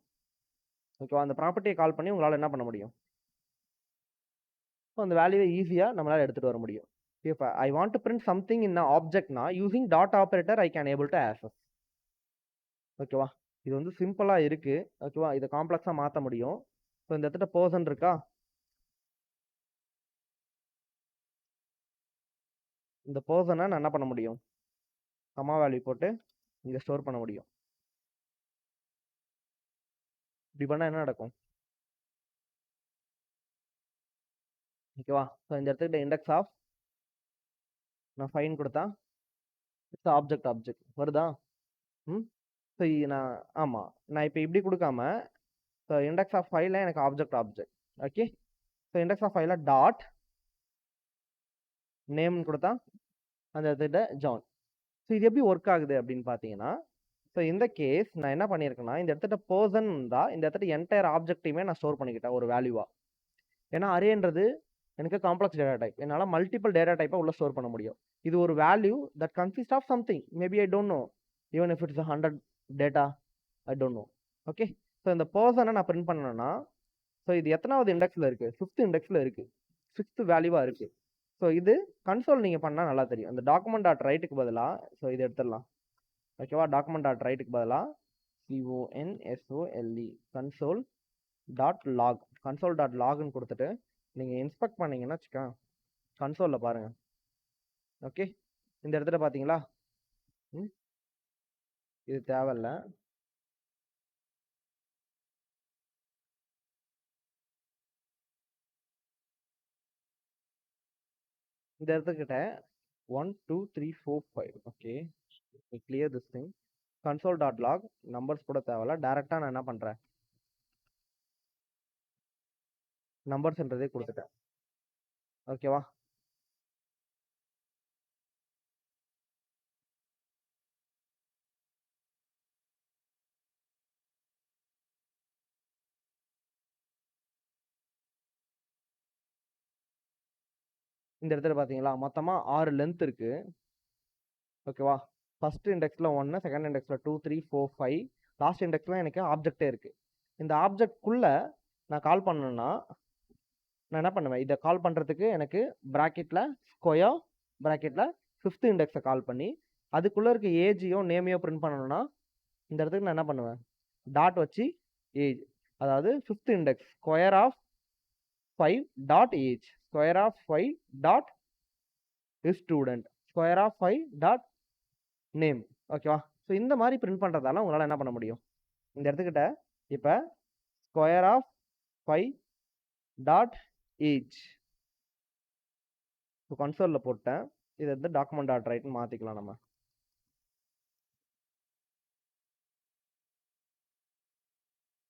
ஓகேவா? அந்த ப்ராப்பர்ட்டியை கால் பண்ணி உங்களால் என்ன பண்ண முடியும்? ஸோ அந்த வேல்யூவை ஈஸியாக நம்மளால் எடுத்துகிட்டு வர முடியும். இப்போ I want to print something in ஆப்ஜெக்ட்னா using dot operator I can able to access. ஓகேவா? இது வந்து சிம்பிளாக இருக்குது. ஓகேவா? இதை காம்ப்ளெக்ஸாக மாற்ற முடியும். ஸோ இந்த இடத்துல பர்சன் இருக்கா, இந்த பர்சனை நான் என்ன பண்ண முடியும்? கமா வேல்யூ போட்டு இங்கே ஸ்டோர் பண்ண முடியும். இப்படி பண்ணால் என்ன நடக்கும்? ஓகேவா? ஸோ இந்த இடத்துல இண்டெக்ஸ் ஆஃப் நான் ஃபைன் கொடுத்தா இட்ஸ் ஆப்ஜெக்ட் வருதா? ஸோ நான் ஆமாம், நான் இப்போ இப்படி கொடுக்காம ஸோ இண்டெக்ஸ் ஆஃப் ஃபைலில் எனக்கு ஆப்ஜெக்ட். ஓகே. ஸோ இண்டெக்ஸ் ஆஃப் ஃபைலில் டாட் நேம்னு கொடுத்தா அந்த இடத்துல ஜான். ஸோ இது எப்படி ஒர்க் ஆகுது அப்படின்னு பார்த்தீங்கன்னா, ஸோ இந்த கேஸ் நான் என்ன பண்ணியிருக்கேன்னா இந்த இடத்துல பர்சன் தான் இந்த இடத்துல என்டையர் ஆப்ஜெக்டையுமே நான் ஸ்டோர் பண்ணிக்கிட்டேன் ஒரு வேல்யூவா. ஏன்னா அரேன்றது எனக்கு காம்ப்ளெக்ஸ் டேட்டா டைப், என்னால் மல்டிபிள் டேட்டா டைப்பை உள்ள ஸ்டோர் பண்ண முடியும். இது ஒரு value that consist of something, maybe I don't know, even if it's 100 data, I don't know. Okay. So இந்த பர்சனை நான் பிரிண்ட் பண்ணணும்னா ஸோ இது எத்தனாவது இண்டெக்ஸில் இருக்குது? 5th இண்டெக்ஸில் இருக்குது, 6th வேல்யூவாக இருக்குது. ஸோ இது கன்சோல் நீங்கள் பண்ணால் நல்லா தெரியும். அந்த டாக்குமெண்ட் டாட் ரைட்டுக்கு பதிலாக ஸோ இது எடுத்துடலாம். ஓகேவா? டாக்குமெண்ட் டாட் ரைட்டுக்கு பதிலாக CONSOLE கன்சோல் டாட் லாக்னு கொடுத்துட்டு நீங்கள் இன்ஸ்பெக்ட் பண்ணீங்கன்னா வச்சுக்கா கன்சோலில் பாருங்கள். ஓகே. இந்த இடத்துல பார்த்தீங்களா? இது தேவையில்ல. இந்த இடத்துக்கிட்ட 1 2 3 4 5. Okay, clear this thing. Console dot log numbers கூட தேவையில்ல, டேரெக்டாக நான் என்ன பண்ணுறேன் நம்பர்ஸ்ன்றதே கொடுத்துட்டேன். ஓகேவா? இந்த இடத்துல பார்த்தீங்களா மொத்தமாக 6 லென்த் இருக்குது. ஓகேவா? ஃபர்ஸ்ட் இண்டெக்ஸில் 1, செகண்ட் இண்டெக்ஸில் 2 3 4 5, லாஸ்ட் இண்டெக்ஸில் எனக்கு ஆப்ஜெக்டே இருக்குது. இந்த ஆப்ஜெக்ட்குள்ளே நான் கால் பண்ணணுன்னா நான் என்ன பண்ணுவேன், இதை கால் பண்ணுறதுக்கு எனக்கு ப்ராக்கெட்டில் ஸ்கொயர் ப்ராக்கெட்டில் 5th இண்டெக்ஸை கால் பண்ணி அதுக்குள்ளே இருக்க ஏஜையோ நேமையோ பிரிண்ட் பண்ணணும்னா இந்த இடத்துக்கு நான் என்ன பண்ணுவேன், டாட் வச்சு ஏஜ், அதாவது 5th index square of 5 dot age, square of 5 dot student, square of 5 dot name. ஓகேவா? ஸோ இந்த மாதிரி பிரிண்ட் பண்ணுறதால உங்களால் என்ன பண்ண முடியும், இந்த இடத்துக்கிட்ட இப்போ square of 5 dot age so கன்சோலில் போட்டேன். இதை வந்து டாக்குமெண்ட் டாட் ரைட்னு மாற்றிக்கலாம் நம்ம.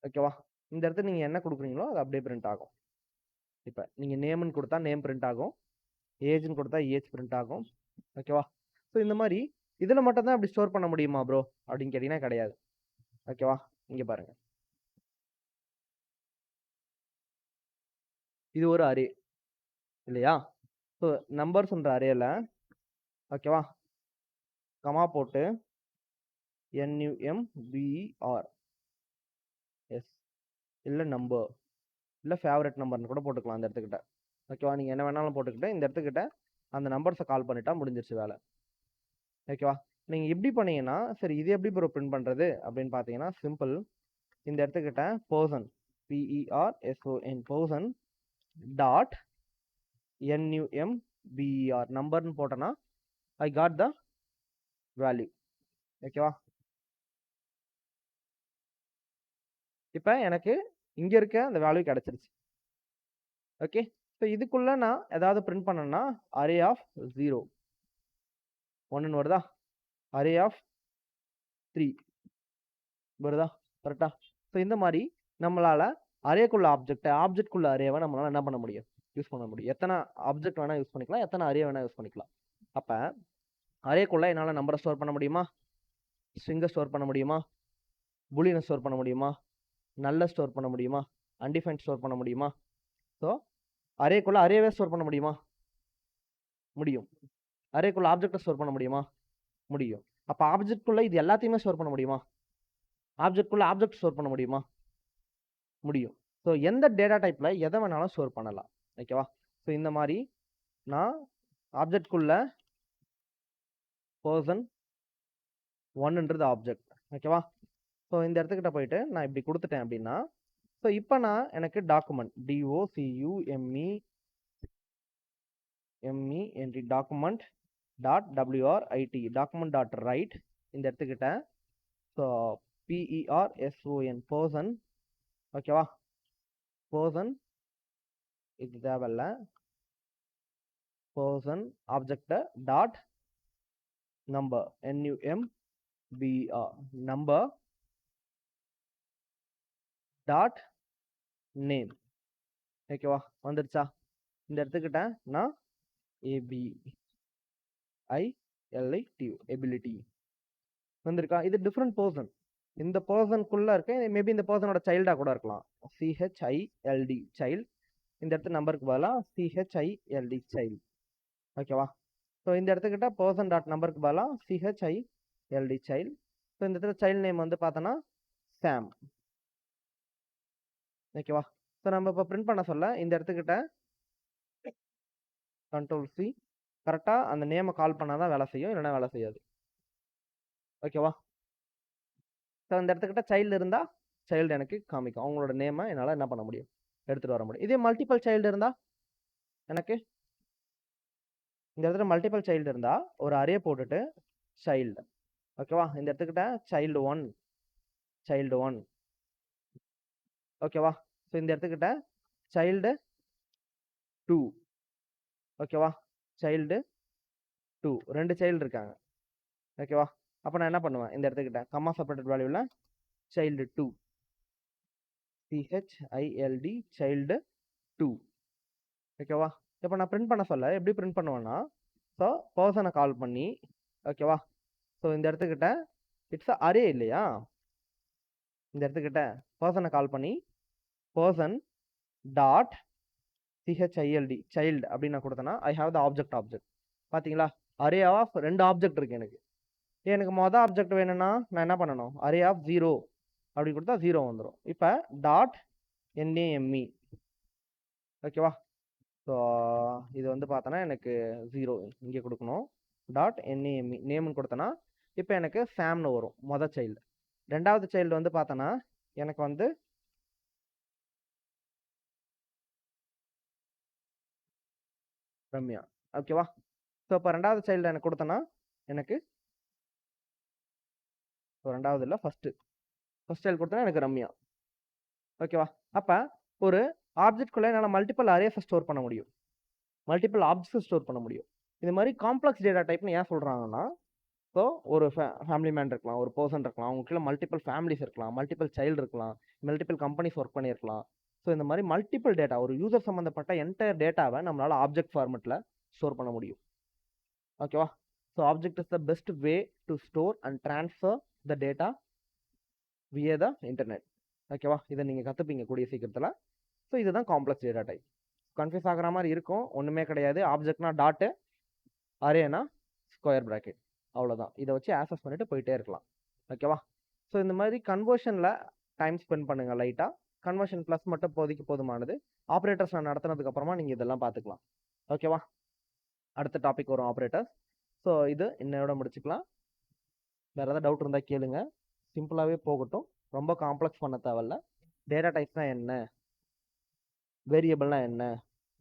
ஓகேவா? இந்த இடத்துல நீங்கள் என்ன கொடுக்குறீங்களோ அது அப்படியே பிரிண்ட் ஆகும். இப்போ நீங்கள் நேம்னு கொடுத்தா நேம் பிரிண்ட் ஆகும், ஏஜ்னு கொடுத்தா ஏஜ் பிரிண்ட் ஆகும். ஓகேவா? ஸோ இந்த மாதிரி இதில் மட்டும்தான் அப்படி ஸ்டோர் பண்ண முடியுமா ப்ரோ அப்படின்னு கேட்டிங்கன்னா கிடையாது. ஓகேவா? இங்கே பாருங்கள், இது ஒரு அரே இல்லையா? ஸோ நம்பர்ஸ்ன்ற அரேல ஓகேவா கமா போட்டு NUMBER எஸ் இல்லை நம்பர் இல்லை ஃபேவரட் நம்பர்னு கூட போட்டுக்கலாம் அந்த இடத்துக்கிட்ட. ஓகேவா? நீங்கள் என்ன வேணாலும் போட்டுக்கிட்டு இந்த இடத்துக்கிட்ட அந்த நம்பர்ஸை கால் பண்ணிட்டா முடிஞ்சிருச்சு வேலை. ஓகேவா? நீங்க இப்படி பண்ணீங்கன்னா, சரி இது எப்படி ப்ரோ பிரிண்ட் பண்றது அப்படின்னு பார்த்தீங்கன்னா, சிம்பிள். இந்த இடத்துக்கிட்ட person PERSON person dot NUMBER நம்பர்னு போட்டேன்னா ஐ காட் த வேல்யூ. ஓகேவா? இப்போ எனக்கு இங்க இருக்க அந்த வேல்யூ கிடைச்சிருச்சு. ஓகே. ஸோ இதுக்குள்ள நான் ஏதாவது பிரிண்ட் பண்ணேன்னா அரே ஆஃப் 0 1ன்னு வருதா? அரே ஆஃப் 3 வருதா? கரெக்டா? ஸோ இந்த மாதிரி நம்மளால அரேக்குள்ள ஆப்ஜெக்ட்குள்ள அரேவை நம்மளால என்ன பண்ண முடியும்? யூஸ் பண்ண முடியும். எத்தனை ஆப்ஜெக்ட் வேணா யூஸ் பண்ணிக்கலாம், எத்தனை அரே வேணா யூஸ் பண்ணிக்கலாம். அப்ப அரேக்குள்ள என்னால் நம்பரை ஸ்டோர் பண்ண முடியுமா? ஸ்ட்ரிங்கை ஸ்டோர் பண்ண முடியுமா? பூலியனை ஸ்டோர் பண்ண முடியுமா? நல்ல ஸ்டோர் பண்ண முடியுமா? அன்டிஃபைன்ட் ஸ்டோர் பண்ண முடியுமா? ஸோ அரேக்குள்ள அரேவே ஸ்டோர் பண்ண முடியுமா? முடியும். அரேக்குள்ள ஆப்ஜெக்டை ஸ்டோர் பண்ண முடியுமா? முடியும். அப்போ ஆப்ஜெக்ட்குள்ள இது எல்லாத்தையுமே ஸ்டோர் பண்ண முடியுமா? ஆப்ஜெக்ட்குள்ள ஆப்ஜெக்ட் ஸ்டோர் பண்ண முடியுமா? முடியும். ஸோ எந்த டேட்டா டைப்ல எதை வேணாலும் ஸ்டோர் பண்ணலாம். ஓகேவா? ஸோ இந்த மாதிரி நான் ஆப்ஜெக்ட்குள்ள பர்சன் 1ன்றது ஆப்ஜெக்ட். ஓகேவா? ஸோ இந்த இடத்துக்கிட்ட போயிட்டு நான் இப்படி கொடுத்துட்டேன் அப்படின்னா, ஸோ இப்போ நான் எனக்கு document DOCUMENT document dot WRIT document dot right இந்த இடத்துக்கிட்ட ஸோ PERSON பர்சன். ஓகேவா? பர்சன் இது தேவையில்ல. Person object dot number NUMBER number dot name. ஓகேவா? வந்துருச்சா? இந்த இடத்துக்கிட்ட நான் ABILIT எபிலிட்டி வந்திருக்கா? இது டிஃப்ரெண்ட் பர்சன். இந்த பர்சனுக்குள்ள இருக்க மேபி இந்த பர்சனோட சைல்டா கூட இருக்கலாம். CHILD child. இந்த இடத்துல நம்பருக்கு பதிலாக CHILD சைல்டு. ஓகேவா? ஸோ இந்த இடத்துக்கிட்ட பர்சன் டாட் நம்பருக்கு பதிலாக CHILD சைல்டு. ஸோ இந்த இடத்துல சைல்டு நேம் வந்து பார்த்தோன்னா சாம். ஓகேவா? ஸோ நம்ம இப்போ பிரிண்ட் பண்ண சொல்ல இந்த இடத்துக்கிட்ட Ctrl+C கரெக்டாக அந்த நேமை கால் பண்ணால் தான் வேலை செய்யும், இல்லைன்னா வேலை செய்யாது. ஓகேவா? ஸோ இந்த இடத்துக்கிட்ட சைல்டு இருந்தால் சைல்டு எனக்கு காமிக்கும். அவங்களோட நேமை என்னால் என்ன பண்ண முடியும்? எடுத்துகிட்டு வர முடியும். இதே மல்டிபிள் சைல்டு இருந்தால் எனக்கு இந்த இடத்துல மல்டிபிள் சைல்டு இருந்தால் ஒரு அரே போட்டுட்டு சைல்டு. ஓகேவா? இந்த இடத்துக்கிட்ட சைல்டு 1 ஓகேவா? ஸோ இந்த இடத்துக்கிட்ட சைல்டு 2. ஓகேவா? சைல்டு 2 2 சைல்டு இருக்காங்க. ஓகேவா? அப்போ நான் என்ன பண்ணுவேன்? இந்த இடத்துக்கிட்ட கம்மா செப்பரேட்டட் வேல்யூவில் சைல்டு 2 CHILD சைல்டு 2. ஓகேவா? இப்போ நான் பிரிண்ட் பண்ண சொல்ல எப்படி பிரிண்ட் பண்ணுவேன்னா, ஸோ பர்சனை கால் பண்ணி ஓகேவா? ஸோ இந்த இடத்துக்கிட்ட இட்ஸ் அரே இல்லையா? இந்த இடத்துக்கிட்ட பர்சனை கால் பண்ணி பர்சன் டாட் CHILD சைல்டு அப்படின்னு நான் கொடுத்தேன்னா ஐ ஹாவ் த ஆப்ஜெக்ட். பார்த்தீங்களா? அரே ஆஃப் 2 ஆப்ஜெக்ட் இருக்கு எனக்கு. எனக்கு மொதல் ஆப்ஜெக்ட் வேணும்னா நான் என்ன பண்ணணும்? அரே ஆஃப் 0 அப்படி கொடுத்தா 0 வந்துடும். இப்போ டாட் NAME. ஓகேவா? ஸோ இது வந்து பார்த்தோன்னா எனக்கு 0 இங்கே கொடுக்கணும். டாட் NAME நேம்னு கொடுத்தேன்னா இப்போ எனக்கு சாம்னு வரும் மொதல் சைல்டு. ரெண்டாவது சைல்டு வந்து பார்த்தோன்னா எனக்கு வந்து ரம்யா. ஓகேவா? ஸோ இப்போ ரெண்டாவது சைல்டு எனக்கு கொடுத்தேன்னா எனக்கு ரெண்டாவது இல்லை ஃபஸ்ட்டு சைல்டு கொடுத்தேன்னா எனக்கு ரம்யா. ஓகேவா? அப்போ ஒரு ஆப்ஜெக்ட்குள்ளே என்னால் மல்டிபிள் அரேஸை ஸ்டோர் பண்ண முடியும், மல்டிபிள் ஆப்ஜெக்ட்ஸை ஸ்டோர் பண்ண முடியும். இது மாதிரி காம்ப்ளெக்ஸ் டேட்டா டைப்னு ஏன் சொல்கிறாங்கன்னா, ஸோ ஒரு ஃபேமிலி மேன் இருக்கலாம், ஒரு பர்சன் இருக்கலாம், அவங்களுக்குள்ள மல்டிபிள் ஃபேமிலிஸ் இருக்கலாம், மல்டிபிள் சைல்டு இருக்கலாம், மல்டிபிள் கம்பெனிஸ் ஒர்க் பண்ணியிருக்கலாம். ஸோ இந்த மாதிரி மல்டிபிள் டேட்டா ஒரு யூசர் சம்மந்தப்பட்ட என்டையர் டேட்டாவை நம்மளால் ஆப்ஜெக்ட் ஃபார்மெட்டில் ஸ்டோர் பண்ண முடியும். ஓகேவா? So object is the best way to store and transfer the data வியா த இன்டர்நெட். ஓகேவா? இதை நீங்கள் கற்றுப்பீங்க கூடிய சீக்கிரத்தில். ஸோ இதுதான் காம்ப்ளெக்ஸ் டேட்டா டைப். கன்ஃபியூஸ் ஆகிற மாதிரி இருக்கும், ஒன்றுமே கிடையாது. ஆப்ஜெக்ட்னா டாட்டு, அரேனா ஸ்கொயர் ப்ராக்கெட், அவ்வளோதான். இதை வச்சு ஆக்சஸ் பண்ணிட்டு போயிட்டே இருக்கலாம். ஓகேவா? ஸோ இந்த மாதிரி கன்வர்ஷனில் டைம் ஸ்பெண்ட் பண்ணுங்கள் லைட்டாக. கன்வர்ஷன் ப்ளஸ் மட்டும் இப்போதைக்கு போதுமானது. ஆப்ரேட்டர்ஸ் நான் நடத்தினதுக்கு அப்புறமா நீங்கள் இதெல்லாம் பார்த்துக்கலாம். ஓகேவா? அடுத்த டாபிக் வரும் ஆப்ரேட்டர்ஸ். ஸோ இது இன்னையோட முடிச்சுக்கலாம். வேறு ஏதாவது டவுட் இருந்தால் கேளுங்க. சிம்பிளாகவே போகட்டும், ரொம்ப காம்ப்ளெக்ஸ் பண்ண தேவையில்ல. டேட்டா டைப்ஸ்னால் என்ன, வேரியபிள்னா என்ன,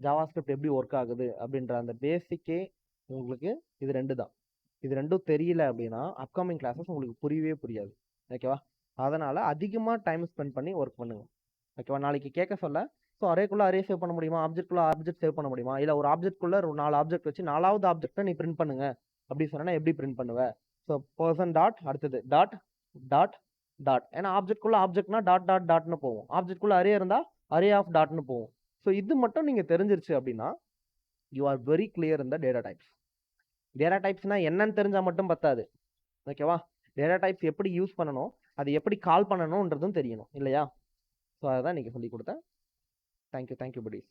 ஜாவாஸ்கிரிப்ட் எப்படி ஒர்க் ஆகுது அப்படின்ற அந்த பேசிக்கே உங்களுக்கு இது 2 தான். இது 2ம் தெரியல அப்படின்னா அப்கமிங் கிளாஸஸ் உங்களுக்கு புரியவே புரியாது. ஓகேவா? அதனால் அதிகமாக டைம் ஸ்பெண்ட் பண்ணி ஒர்க் பண்ணுங்கள். ஓகேவா? நாளைக்கு கேட்க சொல்ல ஸோ அரேக்குள்ளே அரே சேவ் பண்ண முடியுமா, ஆப்ஜெக்ட்குள்ளே ஆப்ஜெக்ட் சேவ் பண்ண முடியுமா, இல்லை ஒரு ஆப்ஜெக்ட்குள்ளே ஒரு 4 ஆப்ஜெக்ட் வச்சு 4வது ஆப்ஜெக்ட்டை நீ பிரிண்ட் பண்ணுங்க அப்படி சொன்னா எப்படி பிரிண்ட் பண்ணுவேன்? ஸோ பர்சன் டாட் அடுத்தது டாட் டாட் டாட். ஏன்னா ஆப்ஜெக்ட்குள்ளே ஆப்ஜெக்ட்னா டாட் டாட் டாட்னு போகும், ஆப்ஜெக்ட்குள்ளே அரே இருந்தால் அரே ஆஃப் டாட்னு போகும். ஸோ இது மட்டும் நீங்கள் தெரிஞ்சிருச்சு அப்படின்னா யூ ஆர் வெரி கிளியர் இந்த டேட்டா டைப்ஸ். டேட்டா டைப்ஸ்னா என்னன்னு தெரிஞ்சால் மட்டும் பத்தாது. ஓகேவா? டேட்டா டைப்ஸ் எப்படி யூஸ் பண்ணணும், அது எப்படி கால் பண்ணணுன்றதும் தெரியணும் இல்லையா? ஸோ அதுதான் இன்றைக்கி சொல்லி கொடுத்தேன். Thank you buddies.